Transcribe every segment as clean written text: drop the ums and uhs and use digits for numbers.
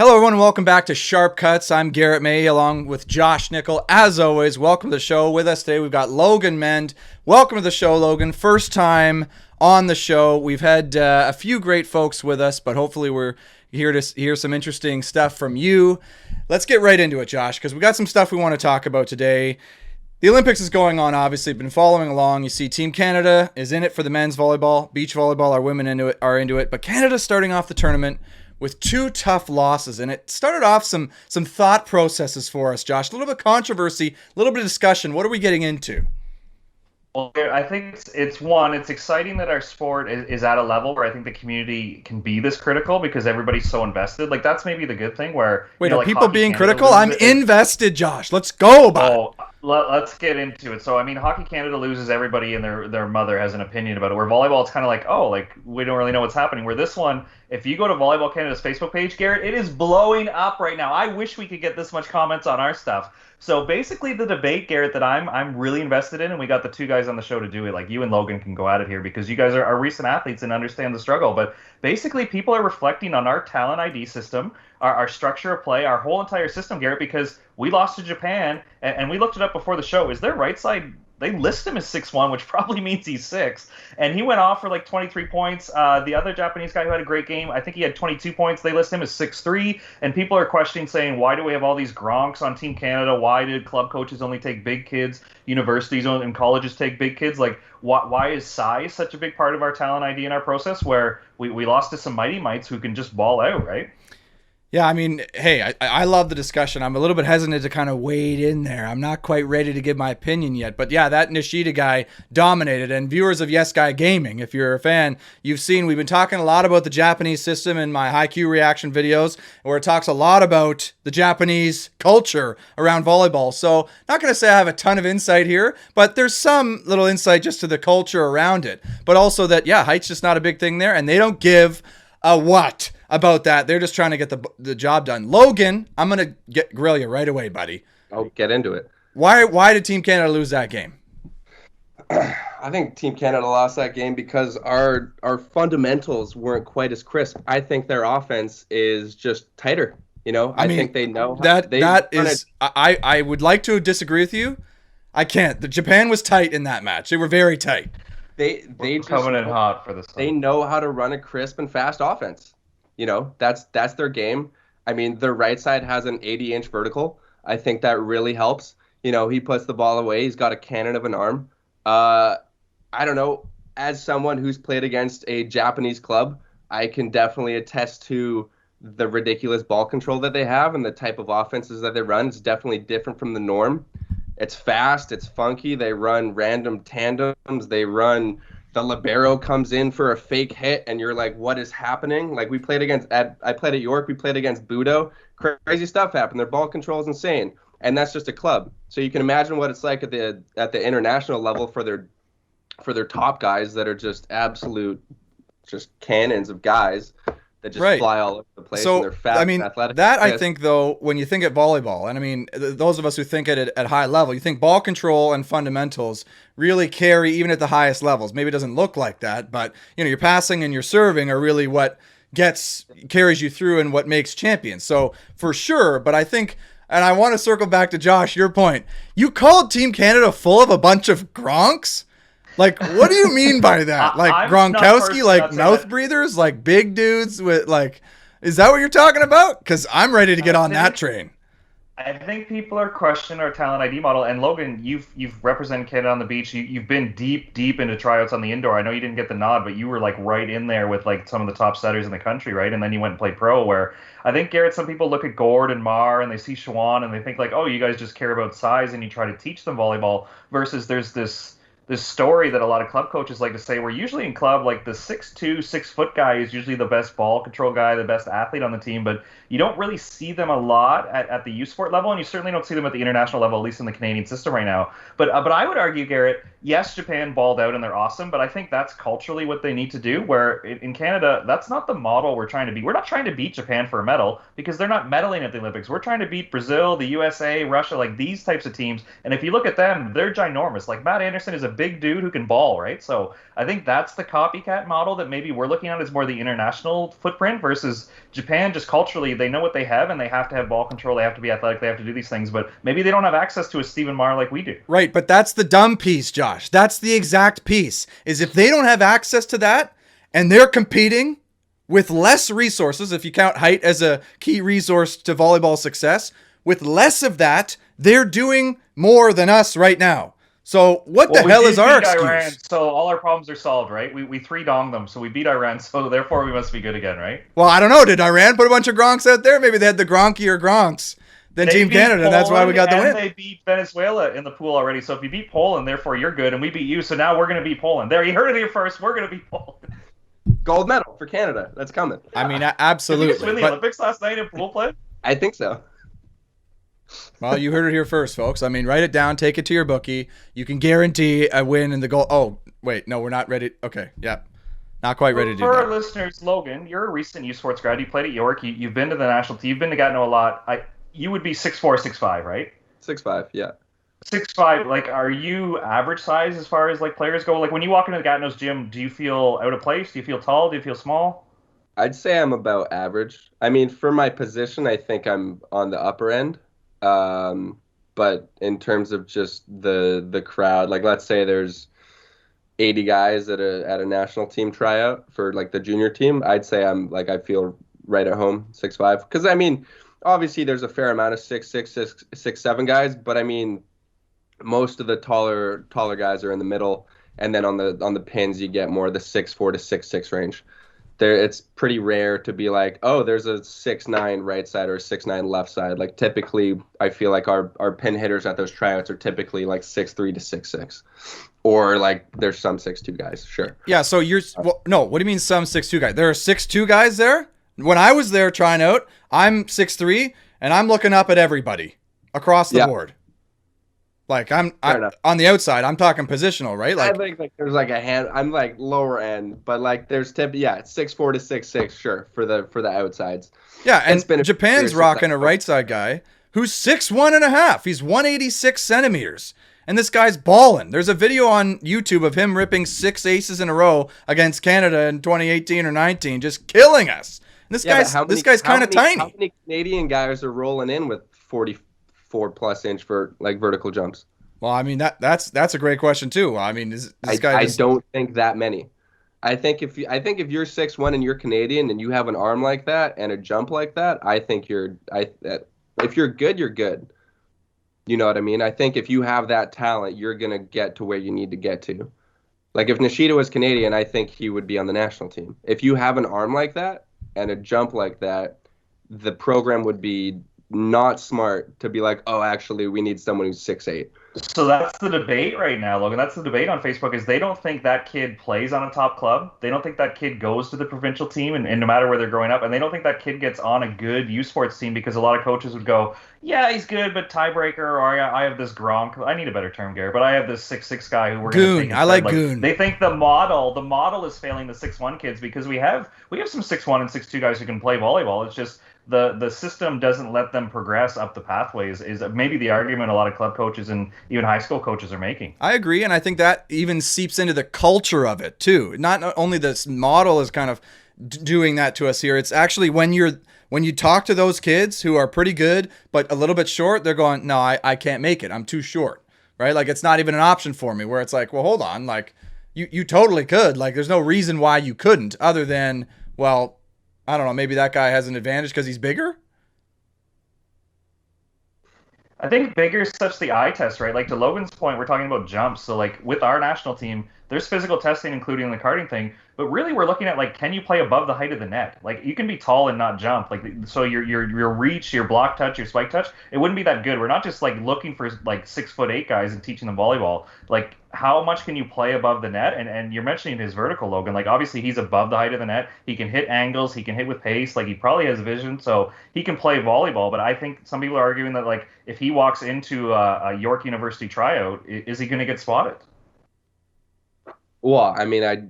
Hello, everyone, and welcome back to Sharp Cuts. I'm Garrett May, along with Josh Nickel. As always, welcome to the show. With us today, we've got Logan Mend. Welcome to the show, Logan. First time on the show. We've had a few great folks with us, but hopefully we're here to hear some interesting stuff from you. Let's get right into it, Josh, because we got some stuff we want to talk about today. The Olympics is going on, obviously. Been following along. You see Team Canada is in it for the men's volleyball. Beach volleyball, our women are into it. But Canada's starting off the tournament with two tough losses, and it started off some thought processes for us, Josh. A little bit of controversy, a little bit of discussion. What are we getting into? Well, I think it's exciting that our sport is at a level where I think the community can be this critical because everybody's so invested. Like, that's maybe the good thing where... Wait, are like people Hockey being Canada critical? I'm invested, Josh. Let's go about it. Let's get into it. So, I mean, Hockey Canada loses, everybody and their mother has an opinion about it. Where volleyball, it's kind of like, we don't really know what's happening. Where this one, if you go to Volleyball Canada's Facebook page, Garrett, it is blowing up right now. I wish we could get this much comments on our stuff. So basically the debate, Garrett, that I'm really invested in, and we got the two guys on the show to do it, like you and Logan can go at it here because you guys are recent athletes and understand the struggle. But basically people are reflecting on our talent ID system, our structure of play, our whole entire system, Garrett, because we lost to Japan, and we looked it up before the show. Is their right side, they list him as 6'1", which probably means he's 6. And he went off for like 23 points. The other Japanese guy who had a great game, I think he had 22 points. They list him as 6'3". And people are questioning, saying, why do we have all these Gronks on Team Canada? Why did club coaches only take big kids? Universities and colleges take big kids? Like, why is size such a big part of our talent ID in our process where we lost to some mighty mites who can just ball out, right? Yeah, I mean, hey, I love the discussion. I'm a little bit hesitant to kind of wade in there. I'm not quite ready to give my opinion yet. But yeah, that Nishida guy dominated. And viewers of Yes Guy Gaming, if you're a fan, you've seen we've been talking a lot about the Japanese system in my Haikyuu reaction videos, where it talks a lot about the Japanese culture around volleyball. So not going to say I have a ton of insight here, but there's some little insight just to the culture around it. But also that, yeah, height's just not a big thing there. And they don't give a what about that. They're just trying to get the job done. Logan, I'm going to grill you right away, buddy. I'll get into it. Why did Team Canada lose that game? I think Team Canada lost that game because our fundamentals weren't quite as crisp. I think their offense is just tighter. I mean, think they know I would like to disagree with you. I can't. The Japan was tight in that match. They were very tight. They just coming in hot for this. They know how to run a crisp and fast offense. That's their game. I mean, their right side has an 80-inch vertical. I think that really helps. He puts the ball away. He's got a cannon of an arm. I don't know. As someone who's played against a Japanese club, I can definitely attest to the ridiculous ball control that they have and the type of offenses that they run. It's definitely different from the norm. It's fast. It's funky. They run random tandems. The libero comes in for a fake hit, and you're like, what is happening? Like, I played at York. We played against Budo. Crazy stuff happened. Their ball control is insane, and that's just a club. So you can imagine what it's like at the international level for their top guys that are just absolute, just cannons of guys that just fly all over the place. So, and they're fast and athletic. I think, though, when you think at volleyball, and I mean, those of us who think at high level, you think ball control and fundamentals really carry even at the highest levels. Maybe it doesn't look like that, but your passing and your serving are really what carries you through and what makes champions. So for sure, but I think, and I want to circle back to Josh, your point. You called Team Canada full of a bunch of Gronks? Like, what do you mean by that? Like Gronkowski, like mouth breathers, like big dudes with like, is that what you're talking about? Because I'm ready to get on that train. I think people are questioning our talent ID model. And Logan, you've represented Canada on the beach. You've been deep into tryouts on the indoor. I know you didn't get the nod, but you were like right in there with like some of the top setters in the country, right? And then you went and played pro. Where I think, Garrett, some people look at Gord and Mar and they see Shawan and they think like, oh, you guys just care about size and you try to teach them volleyball. Versus there's this story that a lot of club coaches like to say, where usually in club, like the 6'2", 6-foot guy is usually the best ball control guy, the best athlete on the team, but you don't really see them a lot at the U Sport level, and you certainly don't see them at the international level, at least in the Canadian system right now. But I would argue, Garrett, yes, Japan balled out and they're awesome, but I think that's culturally what they need to do, where in Canada, that's not the model we're trying to be. We're not trying to beat Japan for a medal because they're not medaling at the Olympics. We're trying to beat Brazil, the USA, Russia, like these types of teams, and if you look at them, they're ginormous. Like Matt Anderson is a big dude who can ball, right? So I think that's the copycat model that maybe we're looking at is more the international footprint versus Japan. Just culturally, they know what they have, and they have to have ball control. They have to be athletic. They have to do these things, but maybe they don't have access to a Stephen Marr like we do. Right, but that's the dumb piece, Josh. That's the exact piece. Is if they don't have access to that, and they're competing with less resources, if you count height as a key resource to volleyball success, with less of that, they're doing more than us right now. So what the hell is our excuse? Iran, so all our problems are solved, right? We 3-donged them, so we beat Iran, so therefore we must be good again, right? Well, I don't know. Did Iran put a bunch of Gronks out there? Maybe they had the Gronkier Gronks than Team Canada, and that's why we got the win. They beat Venezuela in the pool already, so if you beat Poland, therefore you're good, and we beat you, so now we're going to beat Poland. There, you heard it here first. We're going to beat Poland. Gold medal for Canada. That's coming. I mean, absolutely. Did we just win the Olympics last night in pool play? I think so. Well, you heard it here first, folks. I mean, write it down, take it to your bookie. You can guarantee a win in the goal. Oh, wait, no, we're not ready. Okay, yeah. Not quite ready to do that. For our listeners, Logan, you're a recent U Sports grad. You played at York. You've been to the national team. You've been to Gatineau a lot. You would be 6'4", 6'5", right? 6'5", yeah. 6'5", like, are you average size as far as, like, players go? Like, when you walk into the Gatineau's gym, do you feel out of place? Do you feel tall? Do you feel small? I'd say I'm about average. I mean, for my position, I think I'm on the upper end. But in terms of just the crowd, like, let's say there's 80 guys at a national team tryout for, like, the junior team, I'd say I feel right at home, 6'5". Because, I mean, obviously there's a fair amount of 6'6", 6'7" guys, but, I mean, most of the taller guys are in the middle, and then on the pins you get more of the 6'4" to 6'6" range. It's pretty rare to be like, oh, there's a 6'9" right side or a 6'9" left side. Like, typically, I feel like our pin hitters at those tryouts are typically like 6'3" to 6'6", or like there's some 6'2" guys. Sure. Yeah. So no. What do you mean some 6'2" guys? There are 6'2" guys there. When I was there trying out, I'm 6'3", and I'm looking up at everybody across the board. Like, I'm on the outside. I'm talking positional, right? Like, I think like there's like a hand. I'm like lower end, but like there's 6'4" to 6'6", sure, for the outsides. Yeah, and Japan's rocking a right side guy who's 6'1.5". He's 186 centimeters, and this guy's balling. There's a video on YouTube of him ripping 6 aces in a row against Canada in 2018 or 19, just killing us. And this guy's kind of tiny. How many Canadian guys are rolling in with 44+ inch for like vertical jumps? Well, I mean that's a great question too. I mean, I don't think that many. I think if you're 6'1" and you're Canadian and you have an arm like that and a jump like that, I think if you're good, you're good. You know what I mean? I think if you have that talent, you're gonna get to where you need to get to. Like, if Nishida was Canadian, I think he would be on the national team. If you have an arm like that and a jump like that, the program would be not smart to be like, oh, actually, we need someone who's 6'8". So that's the debate right now, Logan. That's the debate on Facebook, is they don't think that kid plays on a top club. They don't think that kid goes to the provincial team, and no matter where they're growing up. And they don't think that kid gets on a good U Sports team, because a lot of coaches would go, yeah, he's good, but tiebreaker, or I have this Gronk. I need a better term, Garrett, but I have this 6'6" guy who we're going to take. I like Goon. They think the model is failing the 6'1" kids, because we have some 6'1" and 6'2" guys who can play volleyball. It's just the system doesn't let them progress up the pathways, is maybe the argument a lot of club coaches and even high school coaches are making. I agree, and I think that even seeps into the culture of it too. Not only this model is kind of doing that to us here, it's actually when you talk to those kids who are pretty good but a little bit short, they're going, no, I can't make it. I'm too short, right? Like, it's not even an option for me, where it's like, well, hold on, like you totally could. Like, there's no reason why you couldn't, other than, well, I don't know, maybe that guy has an advantage because he's bigger? I think bigger is such the eye test, right? Like, to Logan's point, we're talking about jumps. So, like, with our national team, there's physical testing, including the karting thing. But really, we're looking at, like, can you play above the height of the net? Like, you can be tall and not jump. Like, so your reach, your block touch, your spike touch, it wouldn't be that good. We're not just, like, looking for, like, 6'8" guys and teaching them volleyball. Like, how much can you play above the net? And you're mentioning his vertical, Logan. Like, obviously, he's above the height of the net. He can hit angles. He can hit with pace. Like, he probably has vision. So he can play volleyball. But I think some people are arguing that, like, if he walks into a York University tryout, is he going to get spotted? Well, I mean, I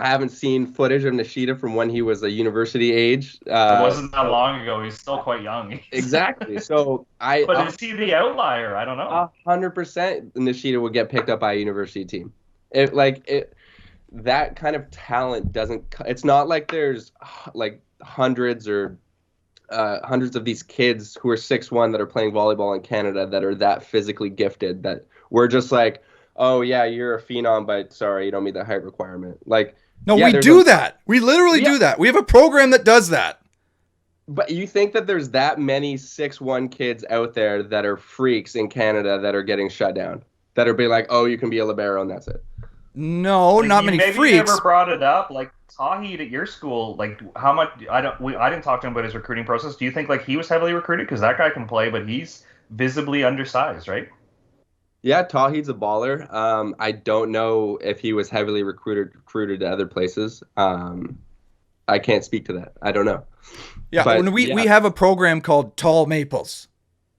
haven't seen footage of Nishida from when he was a university age. It wasn't that long ago. He's still quite young. Exactly. So But is he the outlier? I don't know. 100% Nishida would get picked up by a university team. That kind of talent doesn't. It's not like there's like hundreds of these kids who are 6'1" that are playing volleyball in Canada that are that physically gifted that we're just like, oh yeah, you're a phenom, but sorry, you don't meet that height requirement. Like, No, yeah, we do that. We literally do that. We have a program that does that. But you think that there's that many 6'1" kids out there that are freaks in Canada that are getting shut down, that are being like, oh, you can be a libero and that's it. No, not many maybe freaks. You never brought it up, like Tahid at your school. Like, how much? I didn't talk to him about his recruiting process. Do you think like he was heavily recruited? Because that guy can play, but he's visibly undersized, right? Yeah, Tahid's a baller. I don't know if he was heavily recruited to other places. I can't speak to that. I don't know. Yeah, but, when we have a program called Tall Maples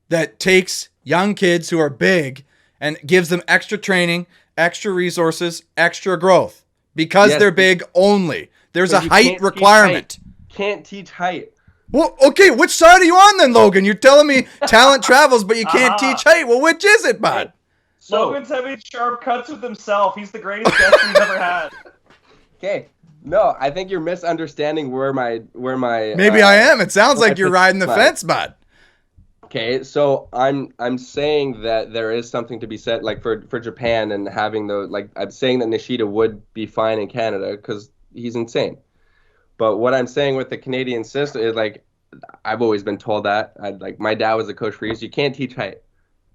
that takes young kids who are big and gives them extra training, extra resources, extra growth because they're big only. There's a height requirement. Can't teach height. Well, okay, which side are you on then, Logan? You're telling me talent travels, but you can't teach height. Well, which is it, bud? So, Logan's having sharp cuts with himself. He's the greatest guest we've ever had. Okay. No, I think you're misunderstanding where my Maybe I am. It sounds like you're riding the fence, bud. Okay, so I'm saying that there is something to be said, like for Japan and having I'm saying that Nishida would be fine in Canada because he's insane. But what I'm saying with the Canadian system is like I've always been told that my dad was a coach for years. You can't teach height.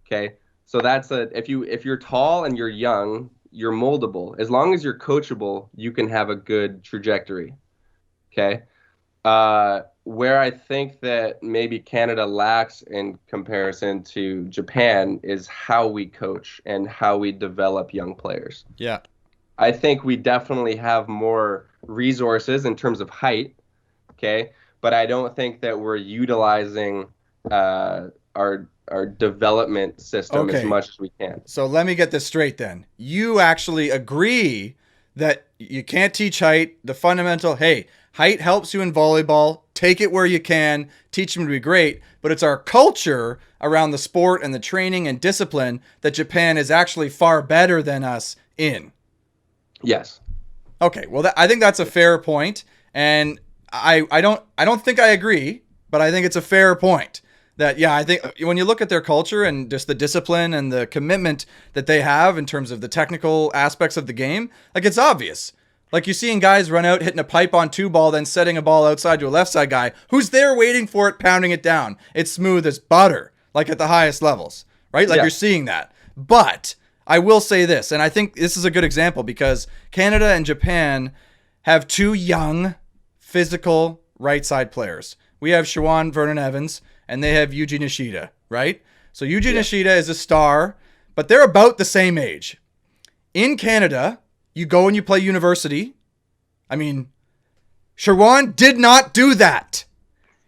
Okay, so if you're tall and you're young, you're moldable. As long as you're coachable, you can have a good trajectory. Okay. Where I think that maybe Canada lacks in comparison to Japan is how we coach and how we develop young players. Yeah. I think we definitely have more resources in terms of height, okay? But I don't think that we're utilizing our development system as much as we can. So let me get this straight then. You actually agree that you can't teach height, the fundamental, hey, height helps you in volleyball. Take it where you can. Teach them to be great. But it's our culture around the sport and the training and discipline that Japan is actually far better than us in. Yes. Okay. Well, I think that's a fair point, and I don't think I agree, but I think it's a fair point. That I think when you look at their culture and just the discipline and the commitment that they have in terms of the technical aspects of the game, like it's obvious. Like you're seeing guys run out, hitting a pipe on 2-ball, then setting a ball outside to a left side guy who's there waiting for it, pounding it down. It's smooth as butter, like at the highest levels, right? Like you're seeing that. But I will say this, and I think this is a good example because Canada and Japan have two young, physical right side players. We have Shawan Vernon Evans, and they have Yuji Nishida, right? So Yuji Nishida is a star, but they're about the same age. In Canada, you go and you play university. I mean, Shawan did not do that.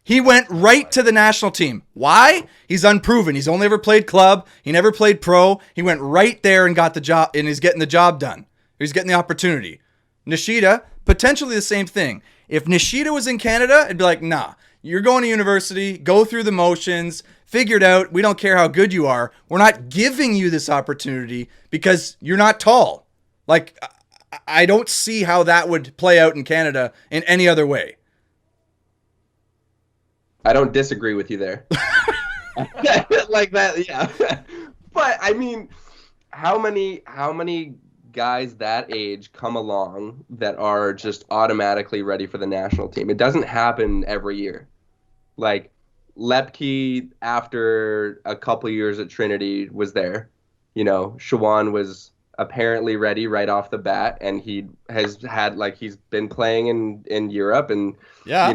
He went right to the national team. Why? He's unproven. He's only ever played club. He never played pro. He went right there and got the job, and he's getting the job done. He's getting the opportunity. Nishida, potentially the same thing. If Nishida was in Canada, it'd be like, nah, you're going to university, go through the motions, figure it out. We don't care how good you are. We're not giving you this opportunity because you're not tall. Like, I don't see how that would play out in Canada in any other way. I don't disagree with you there. Like that, yeah. But I mean, how many guys that age come along that are just automatically ready for the national team? It doesn't happen every year. Like Lepke, after a couple years at Trinity, was there. You know, Shawan was apparently ready right off the bat, and he has had he's been playing in Europe, and yeah.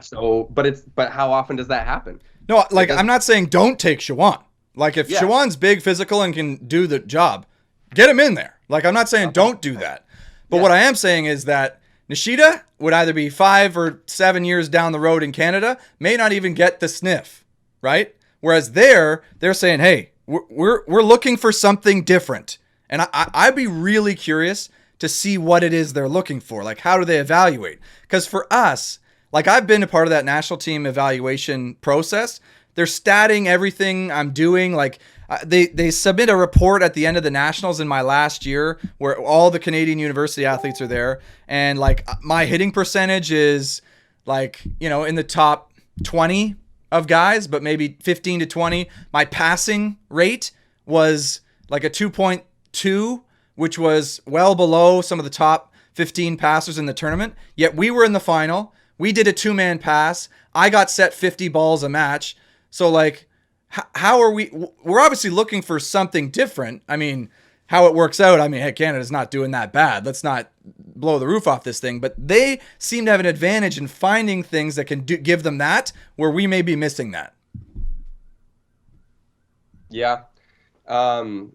So, but how often does that happen? No, I'm not saying don't take Shawan. Like if Shawan's big, physical, and can do the job, get him in there. Like I'm not saying don't do that. But what I am saying is that Nishida would either be 5 or 7 years down the road in Canada, may not even get the sniff, right? Whereas they're saying, hey, we're looking for something different. And I'd be really curious to see what it is they're looking for. Like, how do they evaluate? Because for us, like I've been a part of that national team evaluation process. They're statting everything I'm doing. Like they submit a report at the end of the nationals in my last year where all the Canadian university athletes are there, and like my hitting percentage is like, you know, in the top 20 of guys, but maybe 15 to 20. My passing rate was like a 2.2, which was well below some of the top 15 passers in the tournament. Yet we were in the final. We did a 2-man pass. I got set 50 balls a match. So like, how are we? We're obviously looking for something different. I mean, how it works out, I mean, hey, Canada's not doing that bad. Let's not blow the roof off this thing. But they seem to have an advantage in finding things that can give them that, where we may be missing that. Yeah.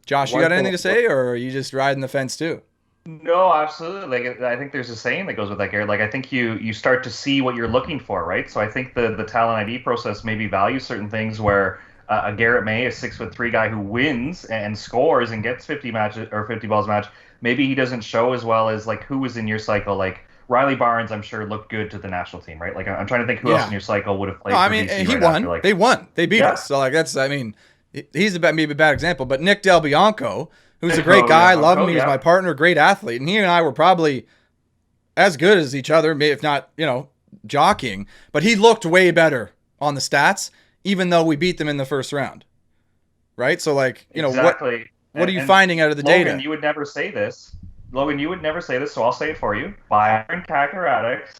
Josh, you got anything to say, or are you just riding the fence too? No, absolutely. Like, I think there's a saying that goes with that, Garrett. Like, I think you start to see what you're looking for, right? So I think the talent ID process maybe values certain things where a Garrett May, a 6'3" guy who wins and scores and gets 50 matches or 50 balls a match, maybe he doesn't show as well as like who was in your cycle. Like Riley Barnes, I'm sure looked good to the national team, right? Like I'm trying to think who else in your cycle would have played. No, I for mean, BC he right won. After, like, they won. They beat us. So like that's, I mean, he's maybe a bad example, but Nick Del Bianco, who's a great guy, love him. He was my partner, great athlete, and he and I were probably as good as each other, if not, you know, jockeying. But he looked way better on the stats, even though we beat them in the first round. Right? So, like, you know, exactly. What are you finding out of the Logan, data? You would never say this. Logan, you would never say this, so I'll say it for you. Byron Kakaradics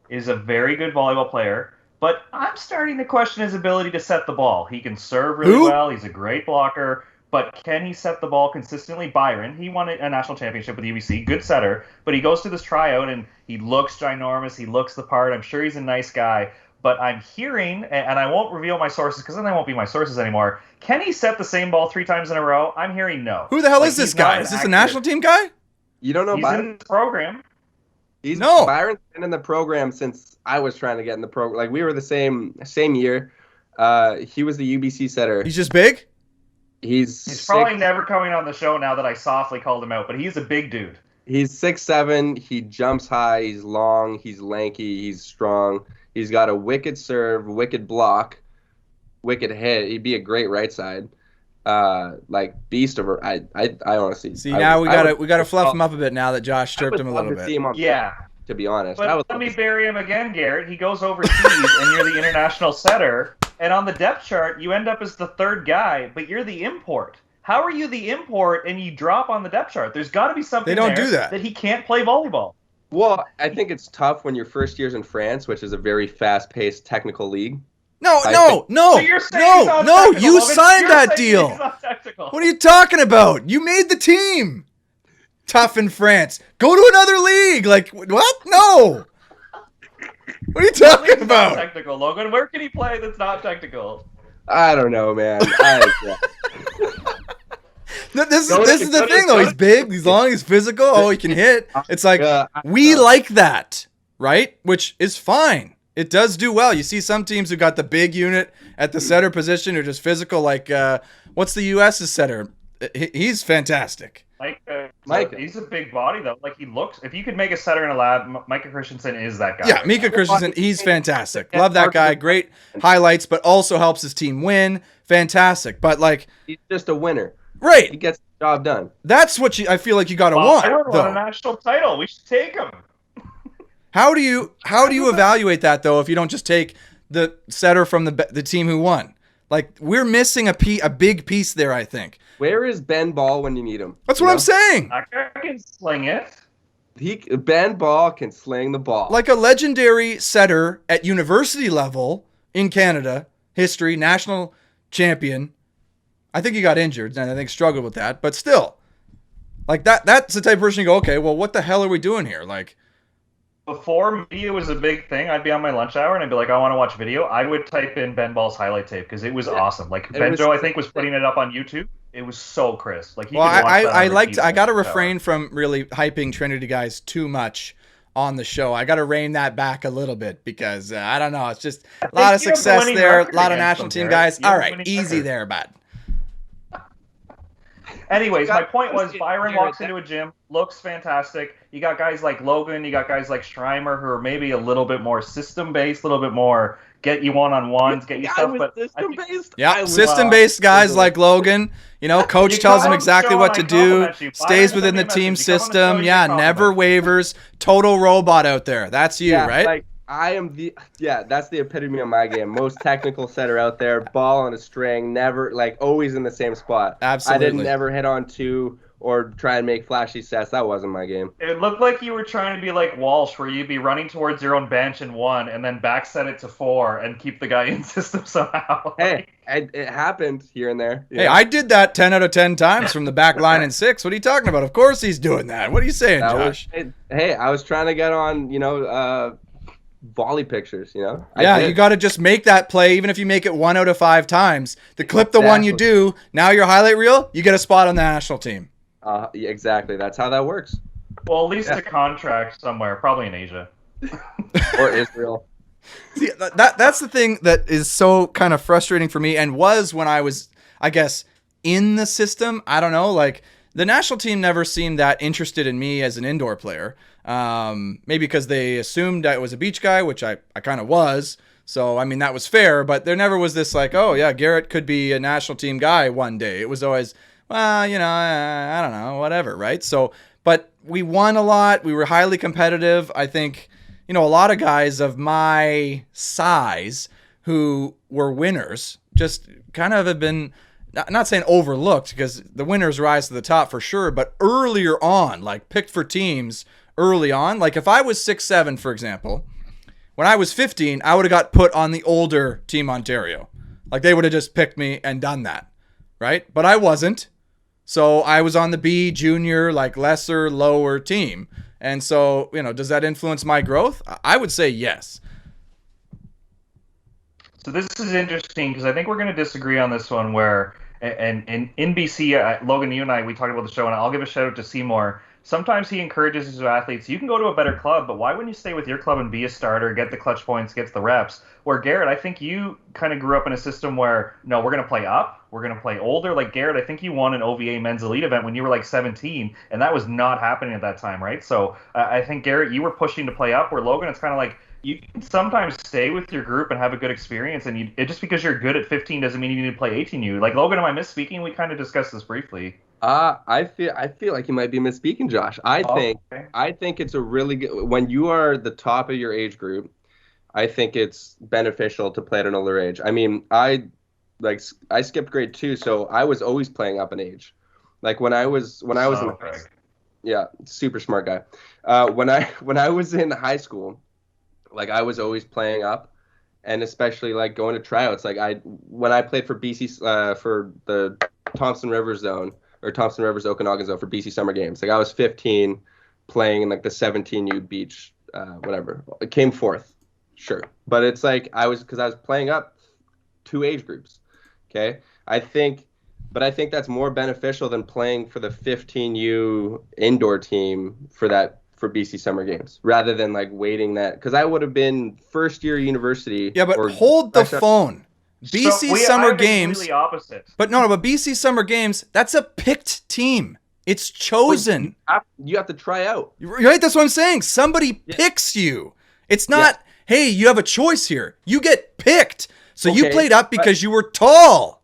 is a very good volleyball player, but I'm starting to question his ability to set the ball. He can serve really well. He's a great blocker, but can he set the ball consistently? Byron, he won a national championship with UBC, good setter, but he goes to this tryout and he looks ginormous. He looks the part. I'm sure he's a nice guy. But I'm hearing, and I won't reveal my sources because then they won't be my sources anymore. Can he set the same ball 3 times in a row? I'm hearing no. Who the hell is this guy? Is this a national team guy? You don't know He's Byron? in the program. Byron's been in the program since I was trying to get in the program. Like, we were the same year. He was the UBC setter. He's just big? He's probably never coming on the show now that I softly called him out, but he's a big dude. He's 6'7". He jumps high. He's long. He's lanky. He's strong. He's got a wicked serve, wicked block, wicked hit. He'd be a great right side, like beast over. I honestly see now we gotta fluff him up a bit now that Josh chirped him a little bit. To be honest, but let me bury him again, Garrett. He goes overseas, and you're the international setter, and on the depth chart you end up as the 3rd guy, but you're the import. How are you the import and you drop on the depth chart? There's got to be something that he can't play volleyball. Well, I think it's tough when your first year's in France, which is a very fast-paced technical league. No, you signed that deal. What are you talking about? You made the team. Tough in France. Go to another league. Like, what? No. What are you talking about? Not technical, Logan. Where can he play that's not technical? I don't know, man. This is the thing, though. He's big, he's long, he's physical. Oh, he can hit. It's like, we like that, right? Which is fine. It does do well. You see some teams who got the big unit at the setter position, or just physical. Like, what's the U.S.'s setter? He's fantastic. Micah. He's a big body, though. Like, he looks. If you could make a setter in a lab, Micah Christensen is that guy. Yeah, Micah Christensen, he's fantastic. Love that guy. Great highlights, but also helps his team win. Fantastic. But, like, he's just a winner. Right. He gets the job done. That's what I feel like you got to want. I won a national title. We should take him. How do you evaluate that, though, if you don't just take the setter from the team who won? Like, we're missing a big piece there, I think. Where is Ben Ball when you need him? That's what I'm saying. I can sling it. Ben Ball can sling the ball. Like a legendary setter at university level in Canada, history, national champion. I think he got injured, and I think struggled with that. But still, like that's the type of person you go, okay, well, what the hell are we doing here? Like, before media was a big thing, I'd be on my lunch hour and I'd be like, I want to watch video. I would type in Ben Ball's highlight tape because it was awesome. Like, Benjo, I think, was putting it up on YouTube. It was so crisp. Like, I got to refrain from really hyping Trinity guys too much on the show. I got to rein that back a little bit because I don't know. It's just a lot of success there, a lot of national team guys. All right, easy there, bud. Anyways, my point was Byron walks into a gym, looks fantastic. You got guys like Logan, you got guys like Streimer who are maybe a little bit more system-based, a little bit more get you one-on-ones, get you stuff. But system-based. Yeah, system-based guys like Logan. Coach tells him exactly what to do, stays within the team system. Yeah, never wavers. Total robot out there. That's you, right? Like, that's the epitome of my game. Most technical setter out there, ball on a string, never, like, always in the same spot. Absolutely. I didn't ever hit on two or try and make flashy sets. That wasn't my game. It looked like you were trying to be like Walsh, where you'd be running towards your own bench in 1 and then back set it to 4 and keep the guy in system somehow. Hey, it happened here and there. Hey, I did that 10 out of 10 times from the back line in 6. What are you talking about? Of course he's doing that. What are you saying, Josh? I was trying to get on, volley pictures, Yeah, you got to just make that play, even if you make it 1 out of 5 times. The clip the one you do, now your highlight reel, you get a spot on the national team. Yeah, exactly. That's how that works. Well, at least a contract somewhere, probably in Asia. Or Israel. See, that's the thing that is so kind of frustrating for me, and was when I was, I guess, in the system. I don't know, like, the national team never seemed that interested in me as an indoor player. Maybe because they assumed I was a beach guy, which I kind of was. So, I mean, that was fair, but there never was this like, oh, yeah, Garrett could be a national team guy one day. It was always, well, I don't know, whatever, right? So, but we won a lot. We were highly competitive. I think, a lot of guys of my size who were winners just kind of have been, not saying overlooked, because the winners rise to the top for sure, but earlier on, like picked for teams early on. Like if I was 6'7", for example, when I was 15, I would have got put on the older Team Ontario. Like they would have just picked me and done that, right? But I wasn't. So I was on the B junior, like lesser, lower team. And so, does that influence my growth? I would say yes. So this is interesting because I think we're going to disagree on this one where, and in BC, Logan, you and I, we talked about the show, and I'll give a shout out to Seymour. Sometimes he encourages his athletes, you can go to a better club, but why wouldn't you stay with your club and be a starter, get the clutch points, get the reps? Where Garrett, I think you kind of grew up in a system where, no, we're going to play up, we're going to play older. Like Garrett, I think you won an OVA men's elite event when you were like 17, and that was not happening at that time, right? So I think, Garrett, you were pushing to play up, where Logan, it's kind of like, you can sometimes stay with your group and have a good experience, and just because you're good at 15 doesn't mean you need to play 18U. Like, Logan, am I misspeaking? We kind of discussed this briefly. I feel like you might be misspeaking, Josh. I think it's a really good, when you are the top of your age group, I think it's beneficial to play at an older age. I mean, I skipped grade 2, so I was always playing up an age. Like when I was yeah, super smart guy. When I was in high school, like I was always playing up, and especially like going to tryouts. Like when I played for BC for the Thompson Rivers Zone, or Thompson Rivers Okanagan Zone for BC Summer Games. Like I was 15 playing in like the 17U beach, whatever. It came fourth, sure. But it's like because I was playing up 2 age groups. Okay. I think that's more beneficial than playing for the 15U indoor team for BC Summer Games, rather than like waiting that, because I would have been first year university. Yeah, but hold the phone. BC Summer Games. But but BC Summer Games, that's a picked team. It's chosen. You have to try out. Right, that's what I'm saying. Somebody picks you. It's not, hey, you have a choice here. You get picked. So you played up because you were tall.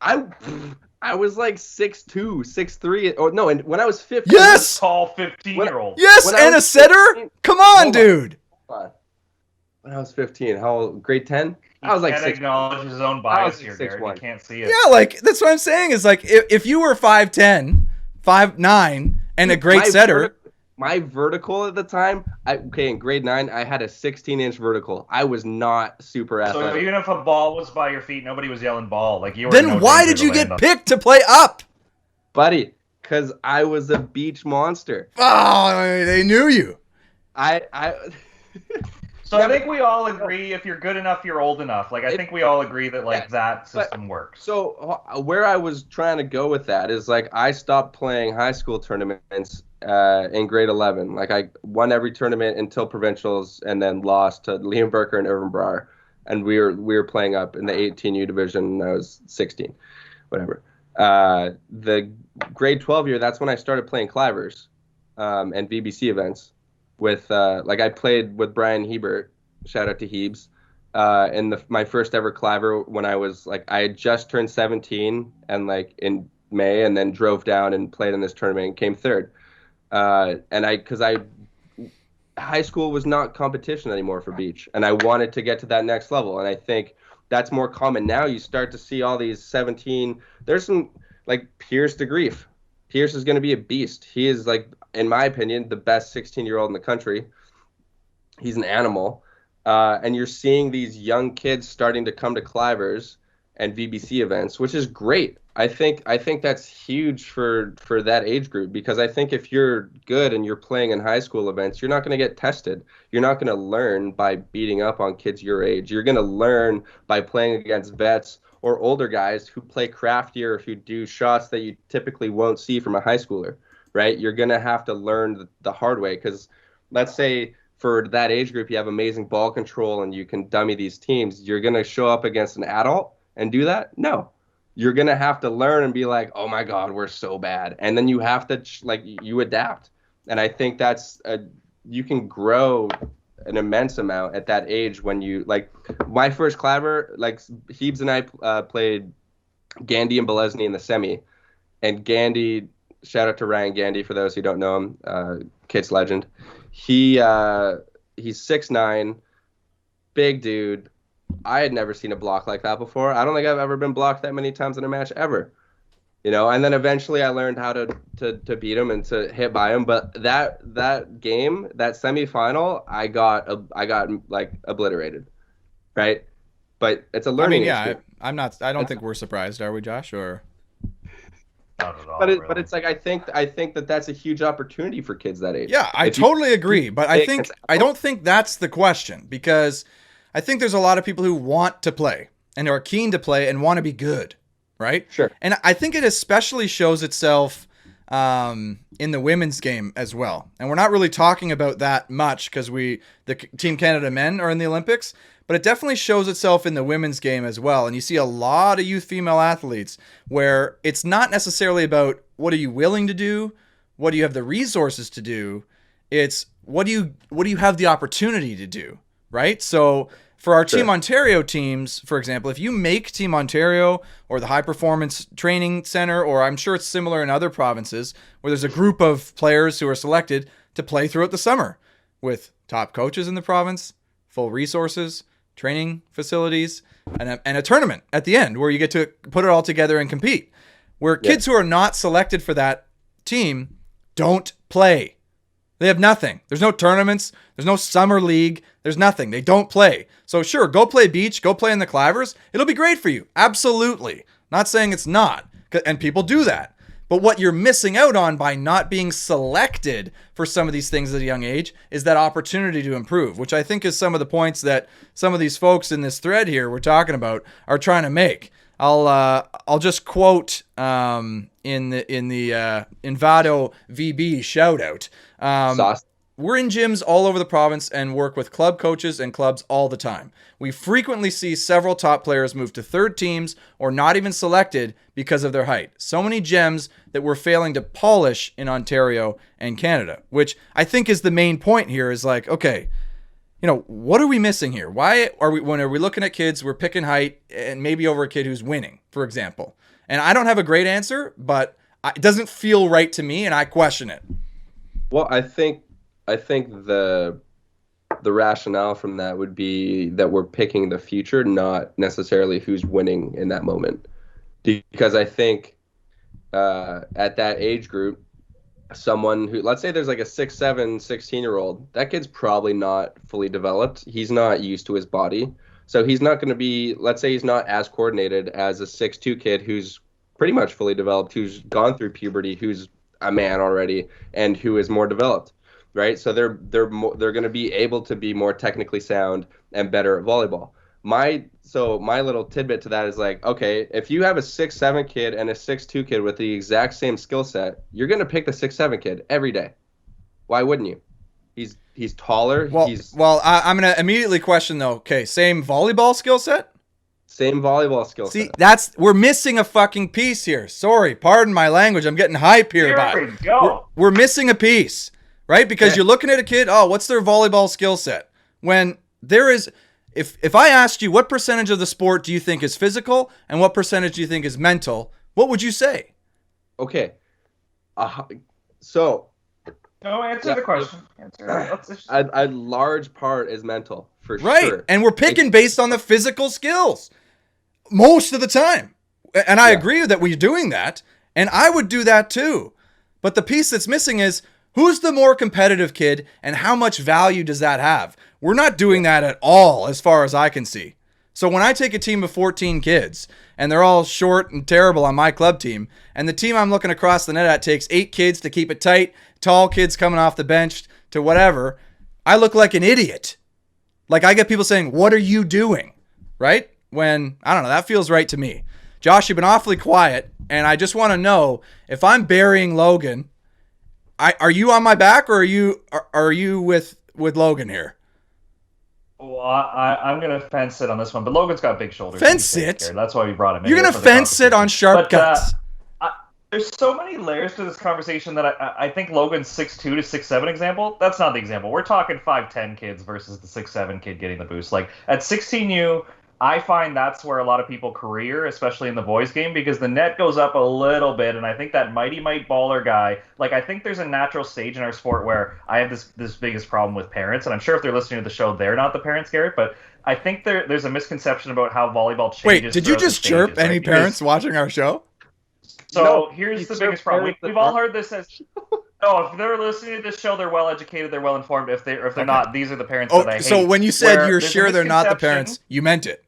I was like 6'2", 6'3", or no, and when I was 15. Yes! Tall 15-year-old. Yes, and a setter? 15, come on, dude. When I was 15, how old? Grade 10? I was like 6'1". Acknowledge his own bias here, Garrett. You can't see it. Yeah, like, that's what I'm saying, is like, if you were 5'10", 5'9", and a great setter. My vertical at the time, in grade 9, I had a 16-inch vertical. I was not super athletic. So even if a ball was by your feet, nobody was yelling ball. Like you were. Then why did you get picked to play up? Buddy, because I was a beach monster. Oh, they knew you. So I think we all agree, if you're good enough, you're old enough. Like I think we all agree that that system works. So where I was trying to go with that is like I stopped playing high school tournaments in grade 11. Like I won every tournament until provincials, and then lost to Liam Burker and Irvin Brar, and we were playing up in the 18U division. I was 16, whatever. The grade 12 year, that's when I started playing Clivers and VBC events. With I played with Brian Hebert, shout out to Hebes, in my first ever claver when I was like I had just turned 17 and like in May, and then drove down and played in this tournament and came third. And because high school was not competition anymore for beach, and I wanted to get to that next level. And I think that's more common now. You start to see all these 17. There's some like Pierce de Grief. Pierce is going to be a beast. He is, like, in my opinion, the best 16-year-old in the country. He's an animal. And you're seeing these young kids starting to come to Clivers and VBC events, which is great. I think that's huge for that age group, because I think if you're good and you're playing in high school events, you're not going to get tested. You're not going to learn by beating up on kids your age. You're going to learn by playing against vets or older guys who play craftier, who do shots that you typically won't see from a high schooler, right? You're going to have to learn the hard way, because let's say for that age group you have amazing ball control and you can dummy these teams. You're going to show up against an adult and do that? No. You're going to have to learn and be like, oh my God, we're so bad. And then you have to, you adapt. And I think you can grow an immense amount at that age when you, like, my first claver, like, Heebs and I played Gandy and Bolesny in the semi. And Gandy, shout out to Ryan Gandy for those who don't know him, Kit's legend. He's 6'9", big dude. I had never seen a block like that before. I don't think I've ever been blocked that many times in a match ever. And then eventually I learned how to beat him and to hit by him. But that game, that semifinal, I got like obliterated, right? But it's a learning. I don't think we're surprised, are we, Josh? Or not at all, but it's like I think that that's a huge opportunity for kids that age. Yeah, I totally agree. But I don't think that's the question, because I think there's a lot of people who want to play and are keen to play and want to be good, right? Sure. And I think it especially shows itself in the women's game as well. And we're not really talking about that much because the Team Canada men are in the Olympics, but it definitely shows itself in the women's game as well. And you see a lot of youth female athletes where it's not necessarily about what are you willing to do, what do you have the resources to do, it's what do you have the opportunity to do, right? So for our Team Ontario teams, for example, if you make Team Ontario or the High Performance Training Center, or I'm sure it's similar in other provinces, where there's a group of players who are selected to play throughout the summer with top coaches in the province, full resources, training facilities, and a tournament at the end where you get to put it all together and compete. Where kids who are not selected for that team don't play. They have nothing. There's no tournaments. There's no summer league. There's nothing. They don't play. So sure, go play beach. Go play in the Clivers. It'll be great for you. Absolutely. Not saying it's not. And people do that. But what you're missing out on by not being selected for some of these things at a young age is that opportunity to improve, which I think is some of the points that some of these folks in this thread here we're talking about are trying to make. I'll just quote in the Invado VB shout out. We're in gyms all over the province and work with club coaches and clubs all the time. We frequently see several top players move to third teams or not even selected because of their height. So many gems that we're failing to polish in Ontario and Canada, which I think is the main point here is like, okay, what are we missing here? Why are we, when are we looking at kids, we're picking height and maybe over a kid who's winning, for example? And I don't have a great answer, but it doesn't feel right to me and I question it. Well, I think the rationale from that would be that we're picking the future, not necessarily who's winning in that moment. Because I think at that age group, someone who, let's say there's like a 6'7", 16-year-old, that kid's probably not fully developed. He's not used to his body. So he's not going to be, let's say he's not as coordinated as a 6'2" kid who's pretty much fully developed, who's gone through puberty, who's a man already, and who is more developed, right? So they're going to be able to be more technically sound and better at volleyball. My little tidbit to that is like, okay, if you have a 6'7" kid and a 6'2" kid with the exact same skill set, you're going to pick the 6'7" kid every day. Why wouldn't you? He's taller. I'm going to immediately question though. Okay, same volleyball skill set? Same volleyball skill set. See, we're missing a fucking piece here. Sorry, pardon my language. I'm getting hype here. There we go. We're missing a piece, right? Because you're looking at a kid, what's their volleyball skill set? When there is... If I asked you what percentage of the sport do you think is physical and what percentage do you think is mental, what would you say? Okay. So. No, answer the question. A large part is mental, for right. sure. Right, and we're picking based on the physical skills most of the time. And I agree that we're doing that, and I would do that too. But the piece that's missing is, who's the more competitive kid and how much value does that have? We're not doing that at all as far as I can see. So when I take a team of 14 kids and they're all short and terrible on my club team, and the team I'm looking across the net at takes 8 kids to keep it tight, tall kids coming off the bench to whatever, I look like an idiot. Like, I get people saying, what are you doing? Right? When, I don't know, that feels right to me. Josh, you've been awfully quiet, and I just want to know, if I'm burying Logan, are you on my back, or are you with Logan here? Well, I'm going to fence it on this one, but Logan's got big shoulders. Fence it? That's why we brought him in. You're going to fence it on sharp cuts. There's so many layers to this conversation that I think Logan's 6'2 to 6'7 example, that's not the example. We're talking 5'10 kids versus the 6'7 kid getting the boost. Like, at 16U, I find that's where a lot of people career, especially in the boys game, because the net goes up a little bit, and I think that mighty baller guy, like, I think there's a natural stage in our sport where I have this biggest problem with parents, and I'm sure if they're listening to the show, they're not the parents, Garrett, but I think there's a misconception about how volleyball changes. Wait, did you just chirp any parents watching our show? So here's the biggest problem. We've all heard this as, no, if they're listening to this show, they're well educated, they're well informed. If they're not, these are the parents that I hate. So when you said you're sure they're not the parents, you meant it.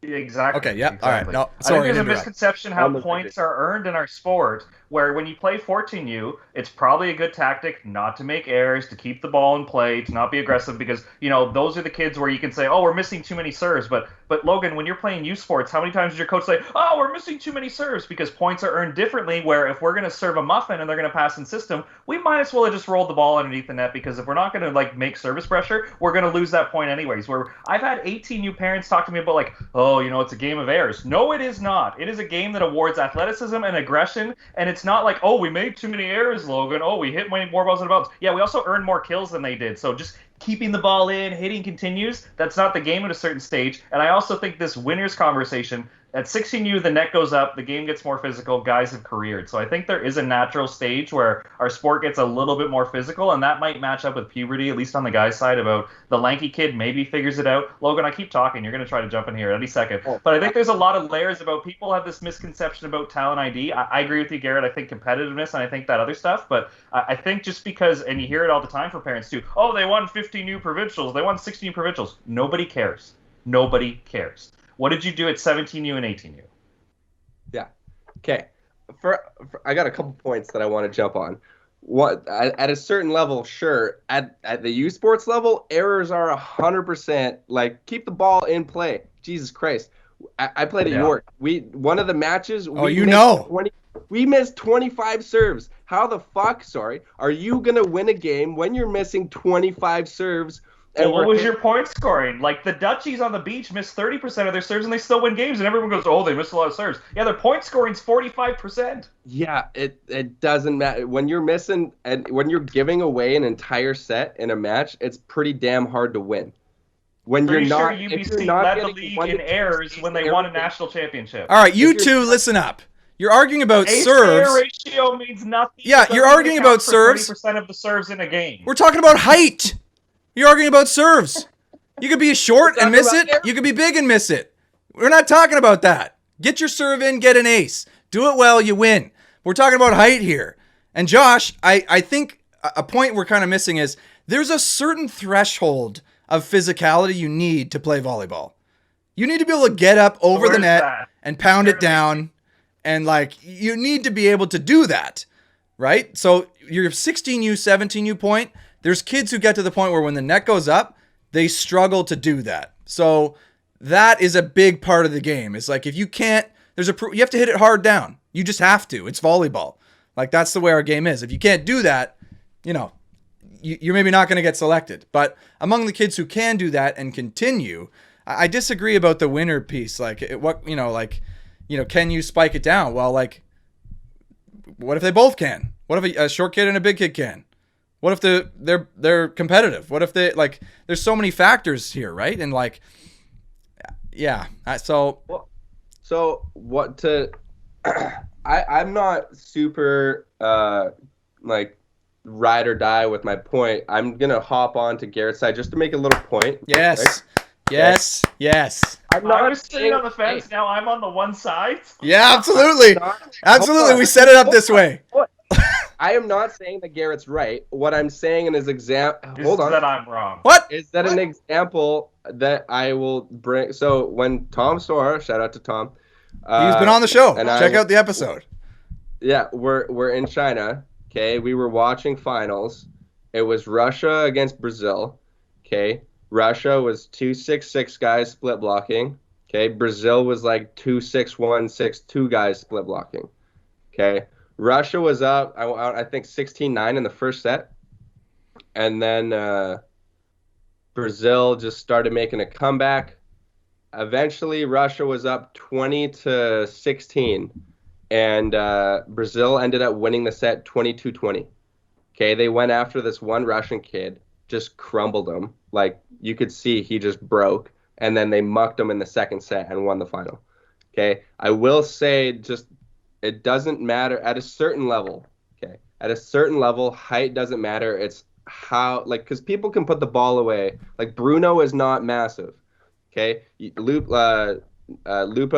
Exactly. Okay, yeah, exactly. All right. No, sorry, I think there's a misconception how points are earned in our sport, where when you play 14U, it's probably a good tactic not to make errors, to keep the ball in play, to not be aggressive, because, you know, those are the kids where you can say, oh, we're missing too many serves. But Logan, when you're playing U sports, how many times does your coach say, oh, we're missing too many serves? Because points are earned differently, where if we're going to serve a muffin and they're going to pass in system, we might as well have just rolled the ball underneath the net, because if we're not going to, like, make service pressure, we're going to lose that point anyways. Where I've had 18U parents talk to me about, like, oh, you know, it's a game of errors. No, it is not. It is a game that awards athleticism and aggression, and it's not like, oh, we made too many errors, Logan. Oh, we hit more balls than bounds. Yeah, we also earned more kills than they did. So just keeping the ball in, hitting continues. That's not the game at a certain stage. And I also think this winners conversation, at 16U, the net goes up, the game gets more physical, guys have careered. So I think there is a natural stage where our sport gets a little bit more physical, and that might match up with puberty, at least on the guy's side, about the lanky kid maybe figures it out. Logan, I keep talking. You're going to try to jump in here any second. But I think there's a lot of layers about people have this misconception about talent ID. I agree with you, Garrett. I think competitiveness, and I think that other stuff. But I think just because, and you hear it all the time from parents too, oh, they won 50 new provincials, they won 16 provincials. Nobody cares. Nobody cares. What did you do at 17U and 18U? Yeah. Okay. I got a couple points that I want to jump on. What at a certain level, sure. At the U Sports level, errors are 100%. Like, keep the ball in play. Jesus Christ. I played at York. One of the matches. We missed 25 serves. How the fuck? Sorry. Are you gonna win a game when you're missing 25 serves? And what was your point scoring? Like, the Dutchies on the beach miss 30% of their serves, and they still win games, and everyone goes, oh, they missed a lot of serves. Yeah, their point scoring's 45%. Yeah, it doesn't matter. When you're missing, and when you're giving away an entire set in a match, it's pretty damn hard to win. When you're not, UBC led the league in errors when they won a national championship. All right, you two, listen up. You're arguing about serves. Ratio means nothing. Yeah, you're arguing about serves. 30% of the serves in a game. We're talking about height. You're arguing about serves. You could be short and miss it. You could be big and miss it. We're not talking about that. Get your serve in, get an ace. Do it well, you win. We're talking about height here. And Josh, I think a point we're kind of missing is there's a certain threshold of physicality you need to play volleyball. You need to be able to get up over the net and pound it down. And, like, you need to be able to do that, right? So your 16U, 17U point, there's kids who get to the point where when the net goes up, they struggle to do that. So that is a big part of the game. It's like, if you can't, you have to hit it hard down. You just have to. It's volleyball. Like, that's the way our game is. If you can't do that, you know, you're maybe not going to get selected. But among the kids who can do that and continue, I disagree about the winner piece. Like, can you spike it down? Well, like, what if they both can? What if a short kid and a big kid can? What if they're competitive? What if they like? There's so many factors here, right? And like, yeah. So what to? I'm not super like ride or die with my point. I'm gonna hop on to Garrett's side just to make a little point. Yes, right? yes, yes. I was sitting on the fence. Hey. Now I'm on the one side. Yeah, absolutely, absolutely. We set it up this way. I am not saying that Garrett's right. What I'm saying in his example, hold on, that I'm wrong. What is that an example that I will bring? So when Tom Sora, shout out to Tom, he's been on the show. and Check out the episode. Yeah, we're in China. Okay, we were watching finals. It was Russia against Brazil. Okay, Russia was 2-6-6 guys split blocking. Okay, Brazil was like 2-6-1, 6-2 guys split blocking. Okay. Russia was up, I think, 16-9 in the first set. And then Brazil just started making a comeback. Eventually, Russia was up 20-16. And Brazil ended up winning the set 22-20. Okay, they went after this one Russian kid, just crumbled him. Like, you could see he just broke. And then they mucked him in the second set and won the final. Okay, I will say just... It doesn't matter at a certain level, okay? At a certain level, height doesn't matter. It's how, like, because people can put the ball away. Like, Bruno is not massive, okay? Lupo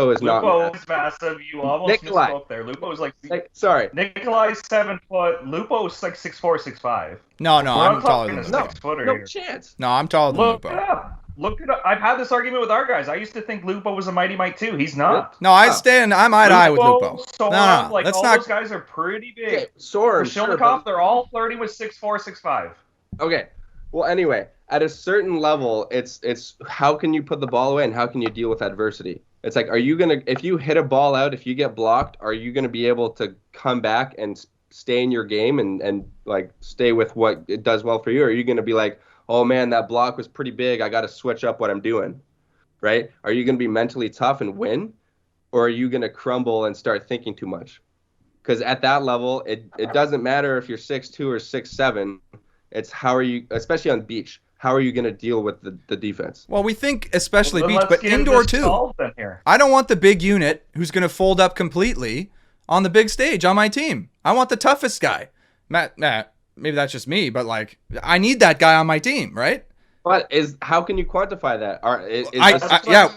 is not Lupo is massive. You almost misspoke there. Lupo is like sorry. Nikolai's 7 foot. Lupo's like 6'4", 6'5". No, I'm taller than a Lupo. 6-footer No here. chance. No, I'm taller than Look Lupo. it up. Look it up. I've had this argument with our guys. I used to think Lupo was a mighty Mike too. He's not. No, I'm eye to eye with Lupo. Soren, like that's all not. those guys are pretty big. Okay, Soren, Shilnikov, they're all flirting with 6'4", 6'5". Okay. Well, anyway, at a certain level, it's how can you put the ball away and how can you deal with adversity? It's like, if you hit a ball out, if you get blocked, are you gonna be able to come back and stay in your game and like stay with what it does well for you? Or are you gonna be like, oh man, that block was pretty big, I got to switch up what I'm doing, right? Are you going to be mentally tough and win? Or are you going to crumble and start thinking too much? Because at that level, it doesn't matter if you're 6'2" or 6'7". It's how are you, especially on beach, how are you going to deal with the defense? Well, we think especially Well, beach, but indoor too. I don't want the big unit who's going to fold up completely on the big stage on my team. I want the toughest guy. Matt, maybe that's just me, but like I need that guy on my team, right? But how can you quantify that?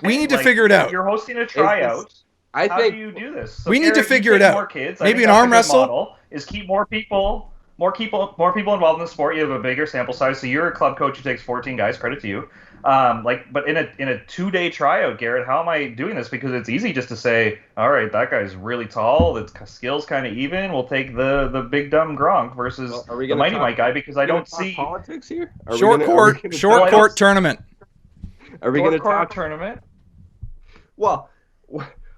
We need to figure it out. You're hosting a tryout. How do you do this? So we need to figure it out. More kids. Maybe an arm wrestle. Model is keep more people involved in the sport. You have a bigger sample size. So you're a club coach who takes 14 guys. Credit to you. But in a 2-day tryout, Garrett, how am I doing this? Because it's easy just to say, all right, that guy's really tall. The skill's kind of even. We'll take the big dumb Gronk versus the mighty Mike guy because I don't see politics here. Short court tournament. Are we going to talk tournament? Well,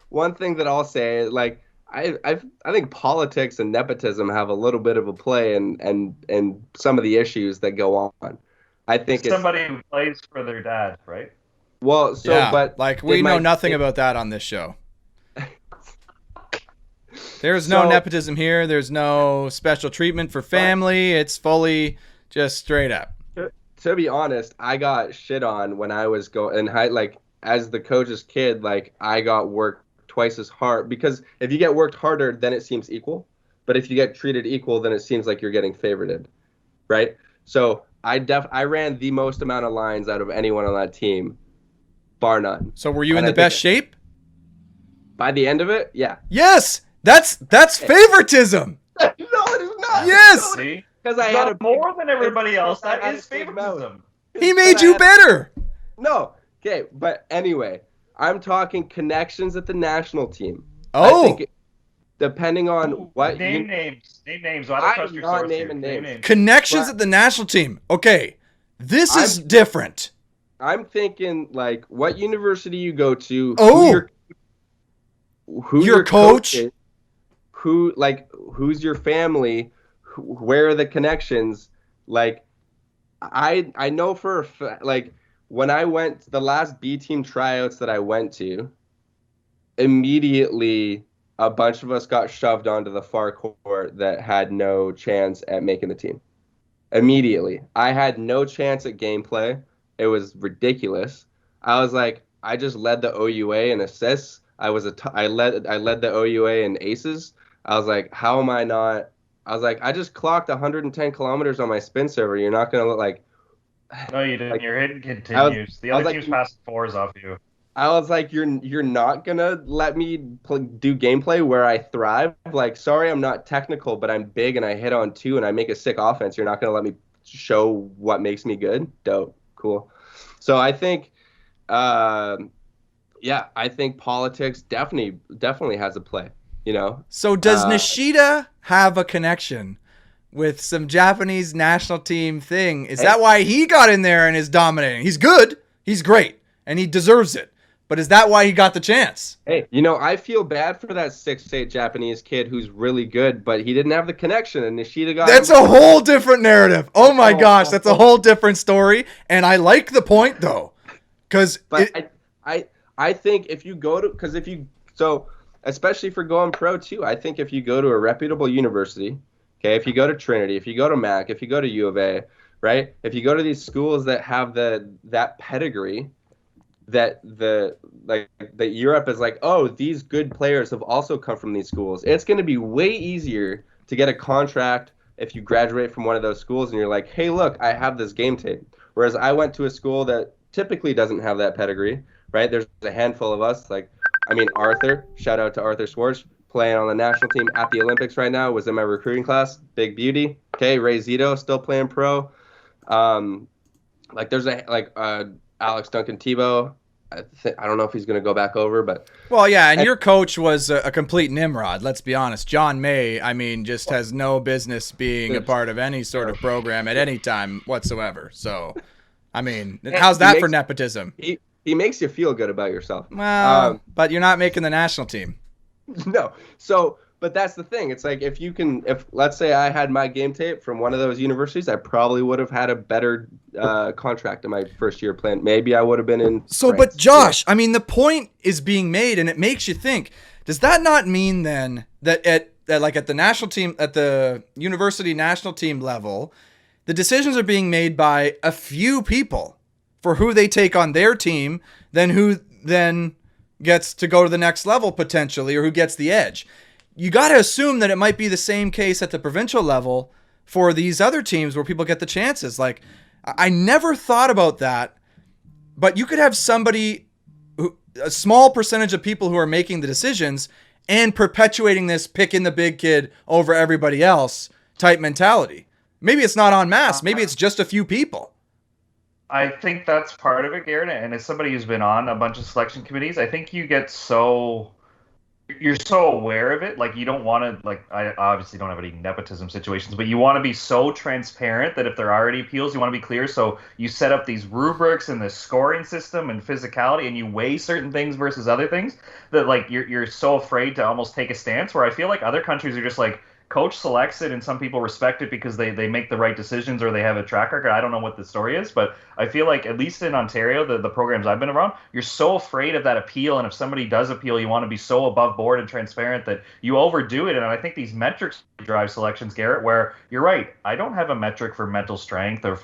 one thing that I'll say, like I think politics and nepotism have a little bit of a play and some of the issues that go on. I think somebody who plays for their dad, right? Well, but like we know nothing about that on this show. There's no nepotism here. There's no special treatment for family. It's fully just straight up. To be honest, I got shit on when I was as the coach's kid. Like I got worked twice as hard because if you get worked harder, then it seems equal. But if you get treated equal, then it seems like you're getting favorited, right? So I ran the most amount of lines out of anyone on that team, bar none. So were you in the best shape? By the end of it, yeah. Yes, that's favoritism. No, it is not. Yes, because I had more than everybody else. That is favoritism. He made you better. No, okay, but anyway, I'm talking connections at the national team. Oh. I think depending on what name names. I don't trust your source here. Name names. Connections at the national team. Okay, this is different. I'm thinking like what university you go to. Who your coach is, who's your family, where are the connections? Like I know for a fact, like when I went the last B team tryouts that I went to, immediately a bunch of us got shoved onto the far court that had no chance at making the team. Immediately. I had no chance at gameplay. It was ridiculous. I was like, I just led the OUA in assists. I led the OUA in aces. I was like, how am I not? I was like, I just clocked 110 kilometers on my spin server. You're not gonna look No, you didn't. like Your hit I was continues. The I was other like team's passing fours off you. you're not gonna let me do gameplay where I thrive. Like, sorry, I'm not technical, but I'm big and I hit on two and I make a sick offense. You're not gonna let me show what makes me good. Dope, cool. So I think, yeah, I think politics definitely has a play. You know, So does Nishida have a connection with some Japanese national team thing? Is that why he got in there and is dominating? He's good. He's great. And he deserves it. But is that why he got the chance? hey, I feel bad for that 6'8" Japanese kid who's really good, but he didn't have the connection, and Nishida got That's him. a whole different narrative. Oh my gosh, that's a whole different story. And I like the point though. But I think if you go to so especially for going pro too, I think if you go to a reputable university, okay, if you go to Trinity, if you go to Mac, if you go to U of A, right, if you go to these schools that have that pedigree, that Europe is like, oh, these good players have also come from these schools. It's going to be way easier to get a contract if you graduate from one of those schools and you're like, hey, look, I have this game tape. Whereas I went to a school that typically doesn't have that pedigree, right? There's a handful of us. Arthur, shout out to Arthur Schwartz, playing on the national team at the Olympics right now, was in my recruiting class. Big beauty. Okay, Ray Zito, still playing pro. There's Alex Duncan Tebow. I don't know if he's going to go back over, but well, yeah, and your coach was a complete Nimrod, let's be honest. John May, I mean, just has no business being a part of any sort of program at any time whatsoever. So, I mean, how's that for nepotism? He makes you feel good about yourself. Well, but you're not making the national team. No. So, but that's the thing. It's like if let's say I had my game tape from one of those universities, I probably would have had a better contract in my first year playing. Maybe I would have been in. So, France. but Josh, I mean, the point is being made, and it makes you think. Does that not mean then that at the national team, at the university national team level, the decisions are being made by a few people for who they take on their team, then who then gets to go to the next level potentially, or who gets the edge? You got to assume that it might be the same case at the provincial level for these other teams where people get the chances. Like, I never thought about that, but you could have somebody, a small percentage of people who are making the decisions and perpetuating this picking the big kid over everybody else type mentality. Maybe it's not en masse. Maybe it's just a few people. I think that's part of it, Garrett. And as somebody who's been on a bunch of selection committees, I think you're so aware of it. Like, you don't want to, I obviously don't have any nepotism situations, but you want to be so transparent that if there are any appeals, you want to be clear. So you set up these rubrics and this scoring system and physicality, and you weigh certain things versus other things that you're so afraid to almost take a stance, where I feel like other countries are just like, coach selects it and some people respect it because they make the right decisions or they have a track record. I don't know what the story is, but I feel like at least in Ontario, the programs I've been around, you're so afraid of that appeal. And if somebody does appeal, you want to be so above board and transparent that you overdo it. And I think these metrics drive selections, Garrett, where you're right. I don't have a metric for mental strength or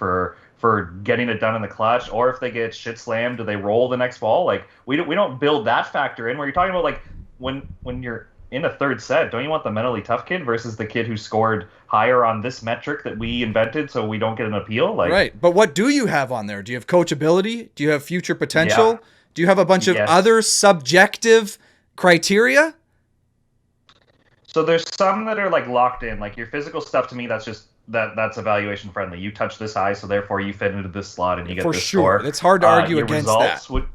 for getting it done in the clutch, or if they get shit slammed, do they roll the next ball? Like, we don't build that factor in, where you're talking about like when you're in a third set, don't you want the mentally tough kid versus the kid who scored higher on this metric that we invented so we don't get an appeal? Right. But what do you have on there? Do you have coachability? Do you have future potential? Yeah. Do you have a bunch of other subjective criteria? So there's some that are like locked in. Like your physical stuff, to me, that's just that's evaluation friendly. You touch this high, so therefore you fit into this slot and you get this score. For sure. It's hard to argue against that.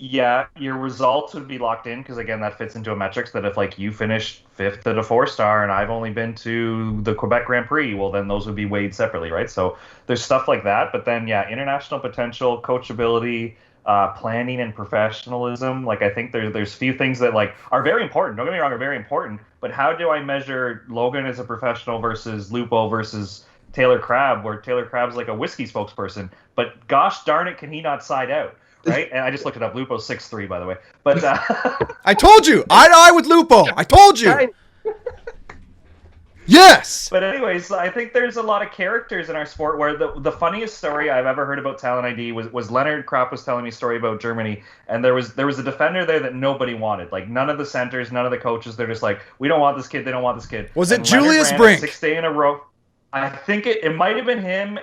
Yeah, your results would be locked in because, again, that fits into a metrics that if, you finish 5th at a 4-star and I've only been to the Quebec Grand Prix, well, then those would be weighed separately, right? So there's stuff like that. But then, yeah, international potential, coachability, planning and professionalism. I think there's few things that, are very important. Don't get me wrong, are very important. But how do I measure Logan as a professional versus Lupo versus Taylor Crabb, where Taylor Crabb's like a whiskey spokesperson, but gosh darn it, can he not side out? Right, and I just looked it up. Lupo's 6'3", by the way. But I told you, eye to eye with Lupo. I told you. Yes! But anyways, I think there's a lot of characters in our sport where the funniest story I've ever heard about talent ID was Leonard Kropp was telling me a story about Germany, and there was a defender there that nobody wanted. Like none of the centers, none of the coaches, they're just like, we don't want this kid, they don't want this kid. Was it And Leonard Julius ran Brink? 6 day in a row. I think it might have been him.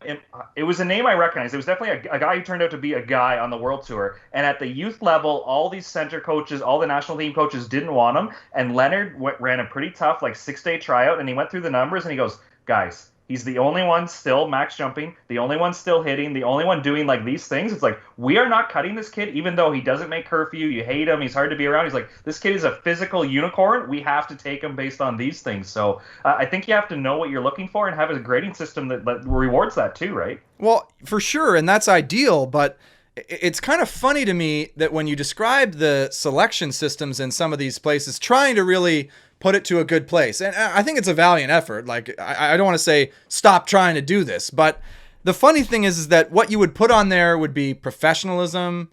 It was a name I recognized. It was definitely a guy who turned out to be a guy on the World Tour. And at the youth level, all these center coaches, all the national team coaches didn't want him. And Leonard ran a pretty tough, like 6 day tryout, and he went through the numbers and he goes, guys, he's the only one still max jumping, the only one still hitting, the only one doing like these things. It's like, we are not cutting this kid, even though he doesn't make curfew. You hate him. He's hard to be around. He's like, this kid is a physical unicorn. We have to take him based on these things. So I think you have to know what you're looking for and have a grading system that rewards that too, right? Well, for sure, and that's ideal, but it's kind of funny to me that when you describe the selection systems in some of these places, trying to really put it to a good place. And I think it's a valiant effort. Like, I don't want to say stop trying to do this, but the funny thing is that what you would put on there would be professionalism,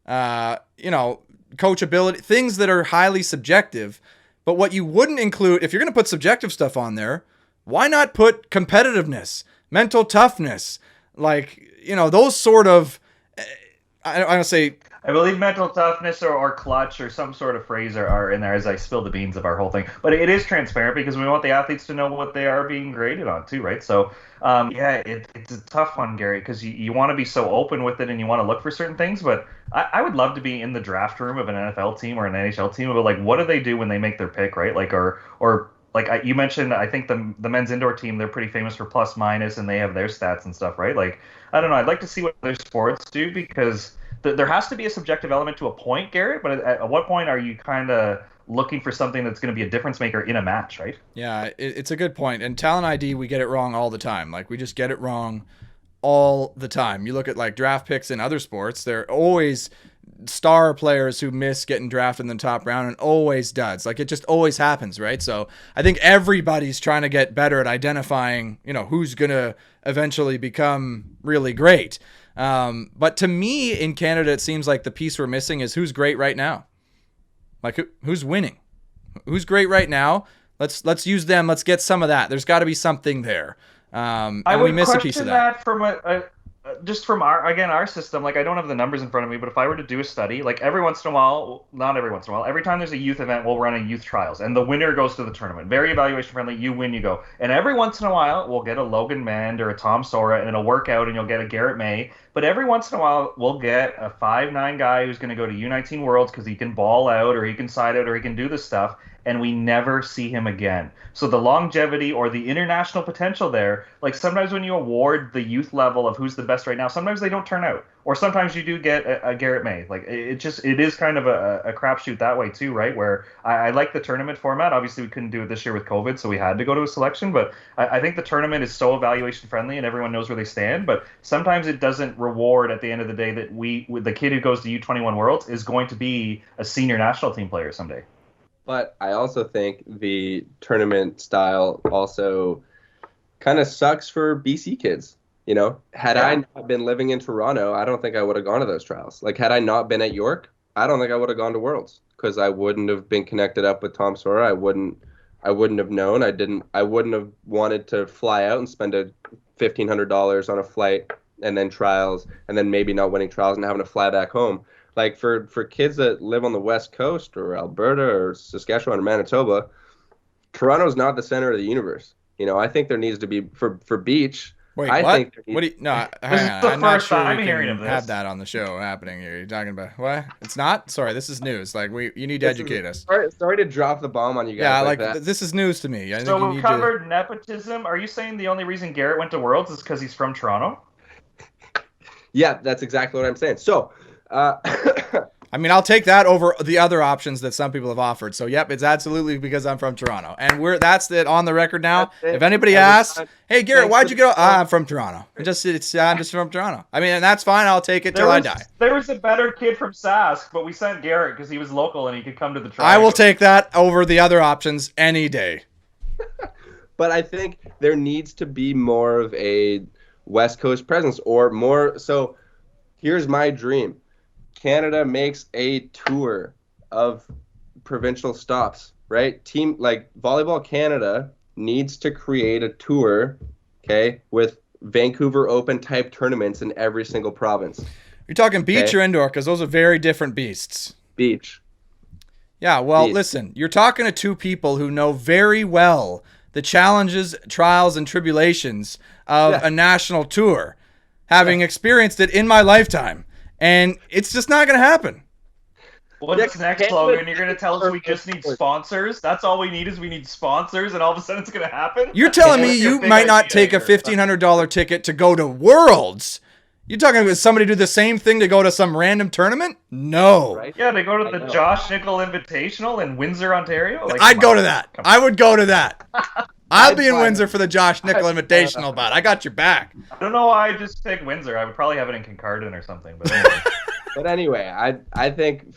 coachability, things that are highly subjective. But what you wouldn't include, if you're going to put subjective stuff on there, why not put competitiveness, mental toughness, those sort of, I don't say, I believe mental toughness or clutch or some sort of phrase are in there as I spill the beans of our whole thing. But it is transparent because we want the athletes to know what they are being graded on too, right? So, it's a tough one, Gary, because you want to be so open with it and you want to look for certain things. But I would love to be in the draft room of an NFL team or an NHL team about, like, what do they do when they make their pick, right? Like, you mentioned, I think the men's indoor team, they're pretty famous for plus minus and they have their stats and stuff, right? Like, I don't know. I'd like to see what other sports do because there has to be a subjective element to a point, Garrett, but at what point are you kind of looking for something that's going to be a difference maker in a match, right? Yeah, it's a good point. And talent ID, we get it wrong all the time. Like, we just get it wrong all the time. You look at, like, draft picks in other sports, they're always star players who miss getting drafted in the top round and always duds. Like, it just always happens, right? So I think everybody's trying to get better at identifying, who's going to eventually become really great. But to me in Canada, it seems like the piece we're missing is who's great right now. Like, who's winning? Who's great right now? Let's use them. Let's get some of that. There's got to be something there. And we miss a piece of that. From just from our system. Like, I don't have the numbers in front of me, but if I were to do a study, like every once in a while, not every once in a while, every time there's a youth event, we'll run a youth trials, and the winner goes to the tournament. Very evaluation friendly. You win, you go. And every once in a while, we'll get a Logan Mend or a Tom Sora, and it'll work out, and you'll get a Garrett May. But every once in a while, we'll get a 5'9" guy who's going to go to U19 Worlds because he can ball out, or he can side out, or he can do this stuff, and we never see him again. So the longevity or the international potential there, like sometimes when you award the youth level of who's the best right now, sometimes they don't turn out. Or sometimes you do get a Garrett May. Like, it is kind of a crapshoot that way too, right? Where I like the tournament format. Obviously, we couldn't do it this year with COVID, so we had to go to a selection. But I think the tournament is so evaluation friendly and everyone knows where they stand. But sometimes it doesn't reward at the end of the day that the kid who goes to U21 Worlds is going to be a senior national team player someday. But I also think the tournament style also kind of sucks for BC kids. Had I not been living in Toronto, I don't think I would have gone to those trials. Like, had I not been at York, I don't think I would have gone to Worlds because I wouldn't have been connected up with Tom Sora. I wouldn't have known. I wouldn't have wanted to fly out and spend $1,500 on a flight and then trials and then maybe not winning trials and having to fly back home. Like, for kids that live on the West Coast or Alberta or Saskatchewan or Manitoba, Toronto's not the center of the universe. I think there needs to be for beach. Wait, I what? think What do you, no, This is hang on. the I'm not first sure time we hearing can of this. have that on the show happening here. You're talking about what? It's not? Sorry, this is news. Like, you need to educate us. Sorry to drop the bomb on you guys. Yeah, like that. This is news to me. I think So you we've need covered nepotism. Are you saying the only reason Garrett went to Worlds is because he's from Toronto? Yeah, that's exactly what I'm saying. So, I mean, I'll take that over the other options that some people have offered. So, yep, it's absolutely because I'm from Toronto. And that's it on the record now. If anybody asks, hey, Garrett, why'd you go? I'm from Toronto. I'm just from Toronto. I mean, and that's fine. I'll take it till I die. There was a better kid from Sask, but we sent Garrett because he was local and he could come to the trial. I will take that over the other options any day. But I think there needs to be more of a West Coast presence or more. So here's my dream. Canada makes a tour of provincial stops, right? Team like Volleyball Canada needs to create a tour, okay, with Vancouver Open type tournaments in every single province. You're talking beach Okay. or indoor? Because those are very different beasts. Beach. Yeah, well, Beach. listen, you're talking to two people who know very well the challenges, trials, and tribulations of Yeah. a national tour, having experienced it in my lifetime. And it's just not going to happen. What's next, Logan? You're going to tell us we just need sponsors? That's all we need is we need sponsors, and all of a sudden it's going to happen? You're telling me What's your you big might not idea take a here? $1,500 ticket to go to Worlds? You're talking about somebody do the same thing to go to some random tournament? No. Right? Yeah, they go to I the know. Josh Nickel Invitational in Windsor, Ontario. Like, I'd come go on. to that. Come on. I would go to that. I'll be in buy it. Windsor for the Josh Nickel Invitational, but I got your back. I don't know why I just picked Windsor. I would probably have it in Kincardine or something. But anyway. But anyway, I think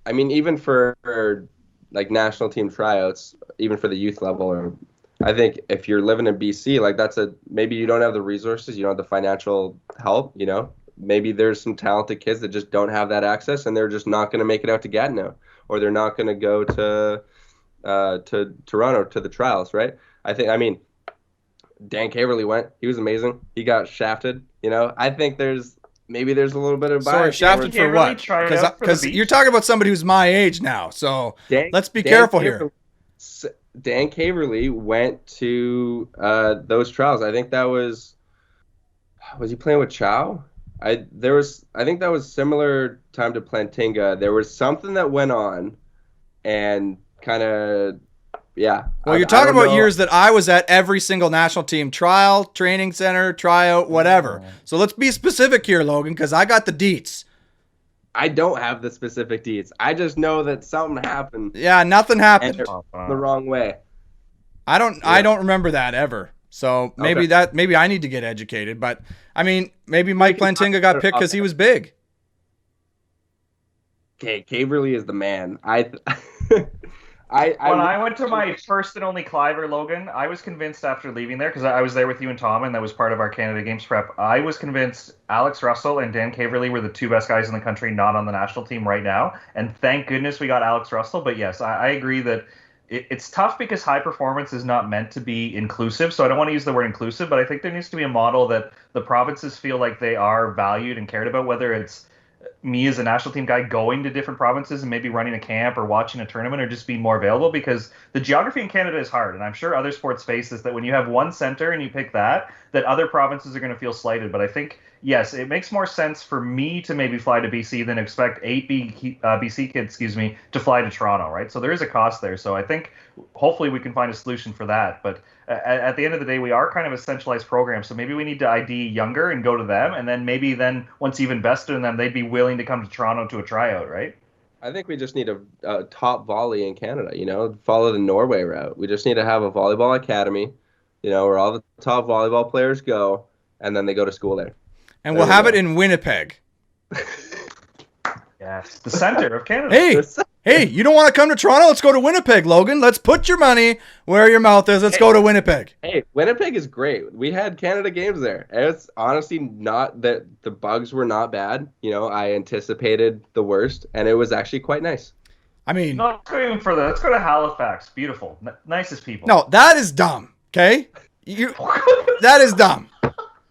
even for like national team tryouts, even for the youth level, or I think if you're living in BC, like maybe you don't have the resources, you don't have the financial help, maybe there's some talented kids that just don't have that access, and they're just not going to make it out to Gatineau, or they're not going to go to Toronto to the trials, right? Dan Caverly went. He was amazing. He got shafted. I think maybe there's a little bit of Sorry, bias. shafted Can't for really what? try it out for the Because beach. you're talking about somebody who's my age now, so let's be Dan careful here. Dan Caverly went to those trials. I think that was he playing with Chow? I think that was similar time to Plantinga. There was something that went on, and kind of, yeah. Well, you're talking about years that I was at every single national team trial, training center, tryout, whatever. So let's be specific here, Logan, because I got the deets. I don't have the specific deets. I just know that something happened Yeah, nothing and happened. it went the wrong way. I don't remember that ever. So maybe maybe I need to get educated. But I mean, maybe Mike Plantinga got picked because he was big. Okay, Caverly is the man. When I went to my first and only Cliver, Logan, I was convinced after leaving there, because I was there with you and Tom, and that was part of our Canada Games prep. I was convinced Alex Russell and Dan Caverly were the two best guys in the country not on the national team right now. And thank goodness we got Alex Russell. But yes, I agree that it's tough because high performance is not meant to be inclusive. So I don't want to use the word inclusive, but I think there needs to be a model that the provinces feel like they are valued and cared about, whether it's me as a national team guy going to different provinces and maybe running a camp or watching a tournament or just being more available, because the geography in Canada is hard. And I'm sure other sports face this, that when you have one center and you pick that other provinces are going to feel slighted. But I think, yes, it makes more sense for me to maybe fly to BC than expect 8 BC kids, to fly to Toronto, right? So there is a cost there. So I think hopefully we can find a solution for that. But at the end of the day, we are kind of a centralized program. So maybe we need to ID younger and go to them. And then maybe once you've invested in them, they'd be willing to come to Toronto to a tryout, right? I think we just need a top volley in Canada, follow the Norway route. We just need to have a volleyball academy, where all the top volleyball players go, and then they go to school there. And we'll have it in Winnipeg. Yes, the center of Canada. Hey, you don't want to come to Toronto? Let's go to Winnipeg, Logan. Let's put your money where your mouth is. Let's go to Winnipeg. Hey, Winnipeg is great. We had Canada Games there. It's honestly not that the bugs were not bad. I anticipated the worst, and it was actually quite nice. I mean, No, let's go even further. Let's go to Halifax. Beautiful. Nicest people. no, that is dumb, okay? That is dumb.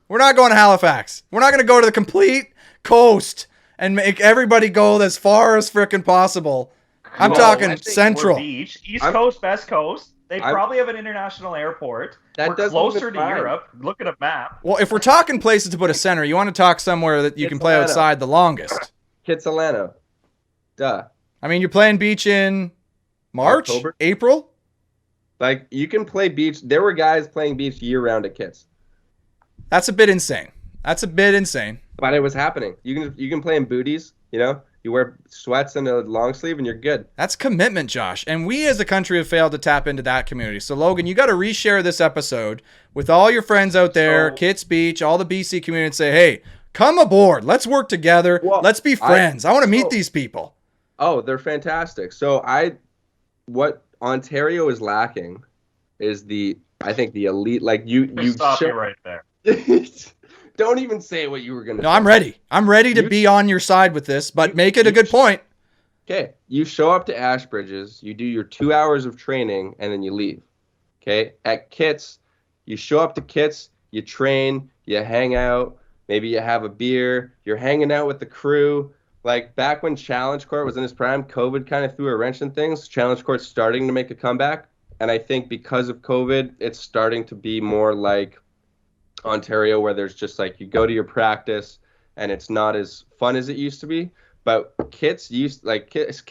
We're not going to Halifax. We're not going to go to the complete coast and make everybody go as far as frickin' possible. I'm talking central. Beach, East Coast, West Coast. They probably have an international airport. We're closer to Europe. Look at a map. Well, if we're talking places to put a center, you want to talk somewhere that you can play outside the longest. Kitsilano. Duh. I mean, you're playing beach in March, October? April? Like, you can play beach. There were guys playing beach year-round at Kits. That's a bit insane. But it was happening. You can play in booties, You wear sweats and a long sleeve and you're good. That's commitment, Josh. And we as a country have failed to tap into that community. So, Logan, you got to reshare this episode with all your friends out there, Kits Beach, all the BC community, and say, hey, come aboard. Let's work together. Let's be friends. I want to meet these people. Oh, they're fantastic. So what Ontario is lacking is I think the elite, like you stop you right there. Don't even say what you were going to say. No, I'm ready. I'm ready to be on your side with this, but make it a good point. Okay. You show up to Ashbridges, you do your 2 hours of training, and then you leave. Okay, at Kits, you show up to Kits, you train, you hang out, maybe you have a beer, you're hanging out with the crew. Like back when Challenge Court was in its prime, COVID kind of threw a wrench in things. Challenge Court's starting to make a comeback, and I think because of COVID, it's starting to be more like Ontario, where there's just like you go to your practice, and it's not as fun as it used to be. But Kits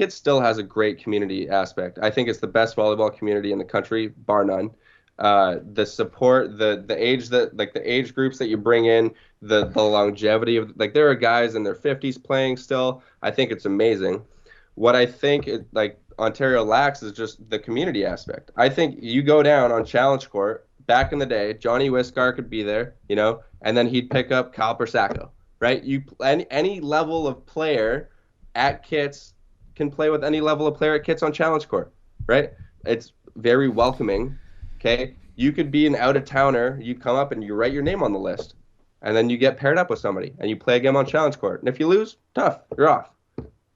still has a great community aspect. I think it's the best volleyball community in the country, bar none. The support, the age groups that you bring in, the longevity of there are guys in their 50s playing still. I think it's amazing. What I think Ontario lacks is just the community aspect. I think you go down on Challenge Court back in the day, Johnny Wiscar could be there, and then he'd pick up Kyle Persacco. Right? Any level of player at Kits can play with any level of player at Kits on Challenge Court, right? It's very welcoming. Okay, you could be an out-of-towner. You come up and you write your name on the list, and then you get paired up with somebody, and you play a game on Challenge Court. And if you lose, tough, you're off.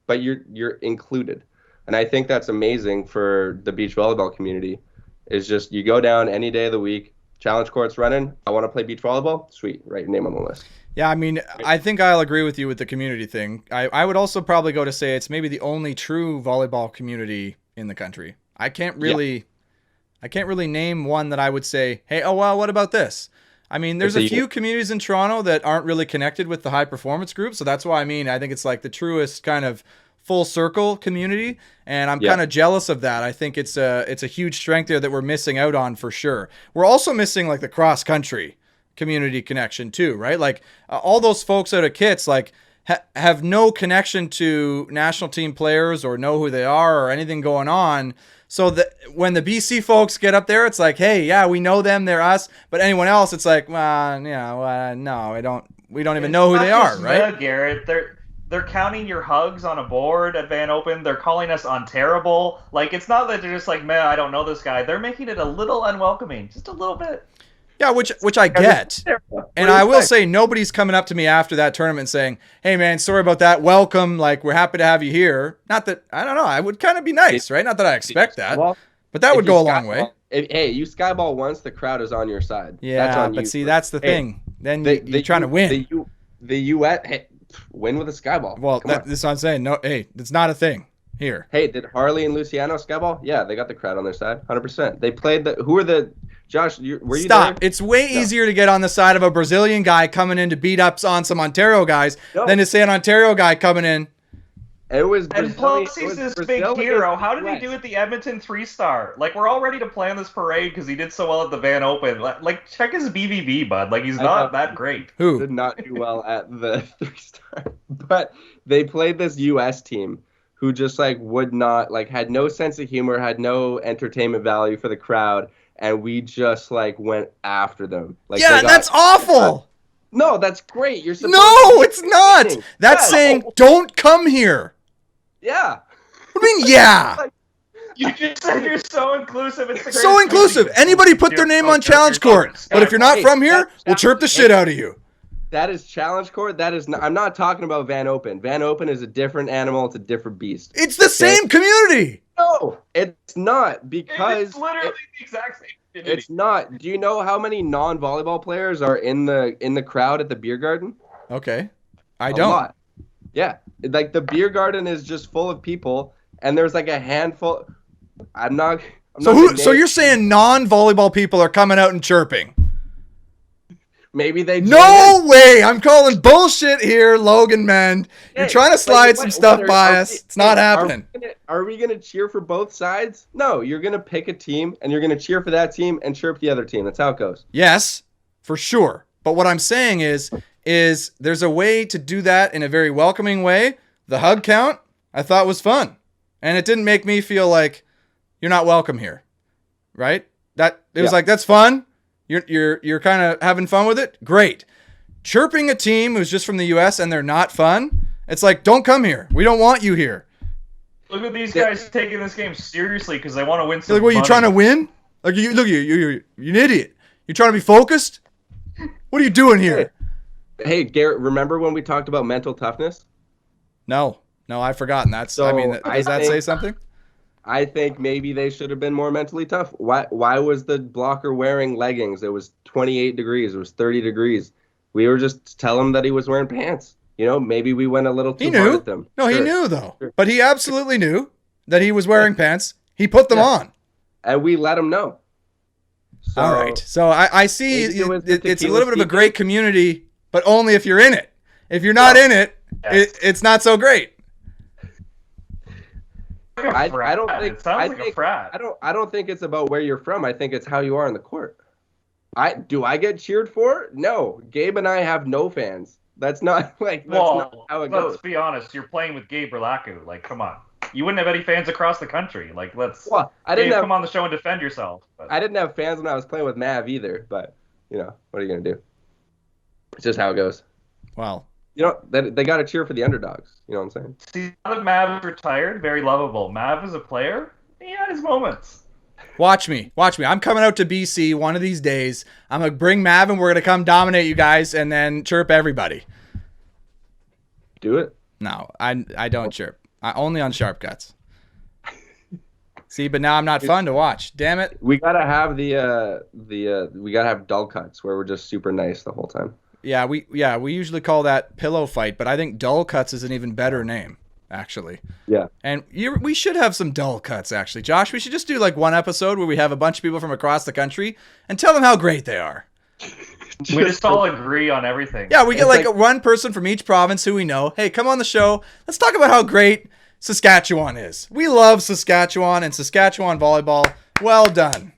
But you're included, and I think that's amazing for the beach volleyball community. Is just you go down any day of the week. Challenge Court's running. I want to play beach volleyball. Sweet, write your name on the list. Yeah, I mean, I think I'll agree with you with the community thing. I would also probably go to say it's maybe the only true volleyball community in the country. I can't really name one that I would say, hey, oh, well, what about this? I mean, there's a few communities in Toronto that aren't really connected with the high performance group. So that's why I think it's like the truest kind of full circle community. And I'm kind of jealous of that. I think it's a huge strength there that we're missing out on for sure. We're also missing like the cross country community connection too, right? Like all those folks out of Kits have no connection to national team players or know who they are or anything going on. So that when the BC folks get up there, it's like, hey, yeah, we know them, they're us. But anyone else, it's like, well, no, we don't even know who they are, right? Garrett, they're counting your hugs on a board at Van Open. They're calling us unterrible. Like, it's not that they're just like, man, I don't know this guy. They're making it a little unwelcoming, just a little bit. Yeah, which I get. And I will say nobody's coming up to me after that tournament saying, hey, man, sorry about that. Welcome. Like, we're happy to have you here. Not that, I don't know. I would kind of be nice, right? Not that I expect that. But that would go a long way. Hey, you skyball once, the crowd is on your side. Yeah, that's on but see, that's the thing. Then you're trying to win. The U.S. Win with a skyball. Well, that's what I'm saying. No, hey, it's not a thing here. Hey, did Harley and Luciano skyball? Yeah, they got the crowd on their side, 100%. They played who are the... Josh, were you Stop. there? It's way easier to get on the side of a Brazilian guy coming in to beat up on some Ontario guys than to say an Ontario guy coming in. It was and plus, he's this big hero. How did he do at the Edmonton 3-star? Like, we're all ready to plan this parade because he did so well at the Van Open. Like, check his BBB, bud. Like, he's not that great. Who? Did not do well at the 3-star. But they played this U.S. team who just, would not, had no sense of humor, had no entertainment value for the crowd. And we just went after them. That's awful. No, that's great. You're supposed No, it's not. That's saying don't come here. Yeah. What do you mean, yeah? You just said you're so inclusive. It's so inclusive. Anybody put their name on Challenge Court. But if you're not from here, we'll chirp the shit out of you. That is Challenge Court. That is not, I'm not talking about Van Open. Van Open is a different animal. It's a different beast. It's the same community. No, it's not because it's literally the exact same community. It's not. Do you know how many non-volleyball players are in the crowd at the beer garden? Okay, I A don't. lot. Yeah, the beer garden is just full of people, and there's a handful. So you're saying non-volleyball people are coming out and chirping? Maybe they No way! I'm calling bullshit here, Logan Mend. You're trying to slide some stuff by us. It's not happening. Are we going to cheer for both sides? No, you're going to pick a team, and you're going to cheer for that team and chirp the other team. That's how it goes. Yes, for sure. But what I'm saying is there's a way to do that in a very welcoming way. The hug count, I thought was fun. And it didn't make me feel like you're not welcome here. Right? It was that's fun. You're kind of having fun with it? Great. Chirping a team who's just from the U.S. and they're not fun? It's like, don't come here. We don't want you here. Look at these guys taking this game seriously because they want to win some money. You trying to win? You're an idiot. You're trying to be focused? What are you doing here? Hey, Garrett, remember when we talked about mental toughness? No, I've forgotten that. So does that say something? I think maybe they should have been more mentally tough. Why was the blocker wearing leggings? It was 28 degrees. It was 30 degrees. We were just tell him that he was wearing pants. Maybe we went a little He too hard knew. at them. No, he Sure. knew though. Sure. But he absolutely knew that he was wearing pants. He put them Yeah. on. And we let him know. So, All right. So I see Maybe it was the it's a tequila little bit of a steeping. great community, but only if you're in it. If you're not in it, it's not so great. I don't think it sounds like a frat. I don't think it's about where you're from. I think it's how you are on the court. I get cheered for? No. Gabe and I have no fans. That's not not how it goes. Let's be honest. You're playing with Gabe Berlaku. Like, come on. You wouldn't have any fans across the country. Like, let's. Well, come on the show and defend yourself. But. I didn't have fans when I was playing with Mav either. But what are you gonna do? It's just how it goes. Well. They got to cheer for the underdogs. You know what I'm saying? See, now that Mav is retired, very lovable. Mav is a player. He had his moments. Watch me. I'm coming out to BC one of these days. I'm going to bring Mav and we're going to come dominate you guys and then chirp everybody. Do it. No, I don't chirp. Only on sharp cuts. See, but now I'm not fun to watch. Damn it. We got to have we got to have dull cuts where we're just super nice the whole time. Yeah, we usually call that pillow fight, but I think dull cuts is an even better name, actually. Yeah. And we should have some dull cuts, actually. Josh, we should just do like one episode where we have a bunch of people from across the country and tell them how great they are. We just all agree on everything. Yeah, we get like one person from each province who we know. Hey, come on the show. Let's talk about how great Saskatchewan is. We love Saskatchewan and Saskatchewan volleyball. Well done.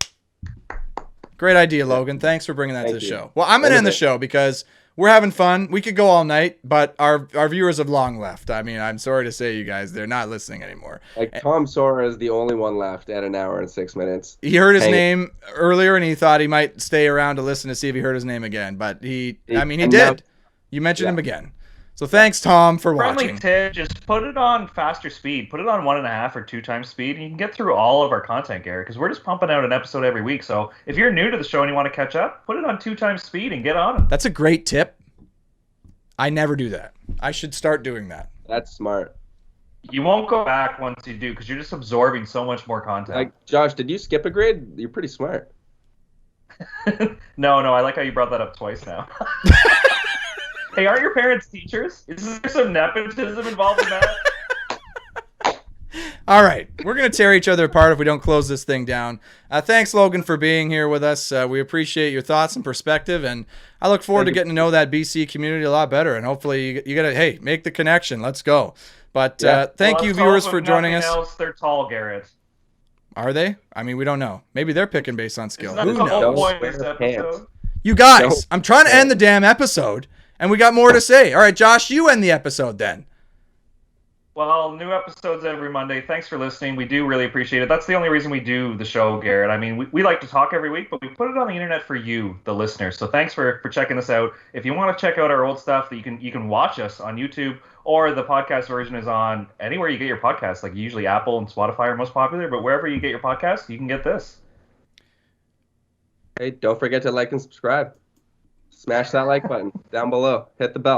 Great idea, Logan. Thanks for bringing that to the show. Well, I'm going to end the show because we're having fun. We could go all night, but our viewers have long left. I mean, I'm sorry to say, you guys, they're not listening anymore. Like Tom Sora is the only one left at 1 hour and 6 minutes. He heard his name earlier, and he thought he might stay around to listen to see if he heard his name again. But he did. You mentioned him again. So thanks, Tom, for watching. Friendly tip, just put it on faster speed. Put it on 1.5 or 2 times speed, and you can get through all of our content, Gary, because we're just pumping out an episode every week. So if you're new to the show and you want to catch up, put it on 2 times speed and get on it. That's a great tip. I never do that. I should start doing that. That's smart. You won't go back once you do, because you're just absorbing so much more content. Like, Josh, did you skip a grade? You're pretty smart. No, I like how you brought that up twice now. Hey, aren't your parents teachers? Is there some nepotism involved in that? All right. We're going to tear each other apart if we don't close this thing down. Thanks, Logan, for being here with us. We appreciate your thoughts and perspective, and I look forward to getting to know that BC community a lot better, and hopefully you got to, make the connection. Let's go. But thank you, viewers, for joining us. Else, they're tall, Garrett. Are they? I mean, we don't know. Maybe they're picking based on skill. Who Who knows? Point of this episode? You guys, I'm trying to end the damn episode, and we got more to say. All right, Josh, you end the episode then. Well, new episodes every Monday. Thanks for listening. We do really appreciate it. That's the only reason we do the show, Garrett. I mean, we like to talk every week, but we put it on the internet for you, the listeners. So thanks for checking this out. If you want to check out our old stuff, you can watch us on YouTube, or the podcast version is on anywhere you get your podcasts. Like usually Apple and Spotify are most popular, but wherever you get your podcast, you can get this. Hey, don't forget to like and subscribe. Smash that like button down below. Hit the bell.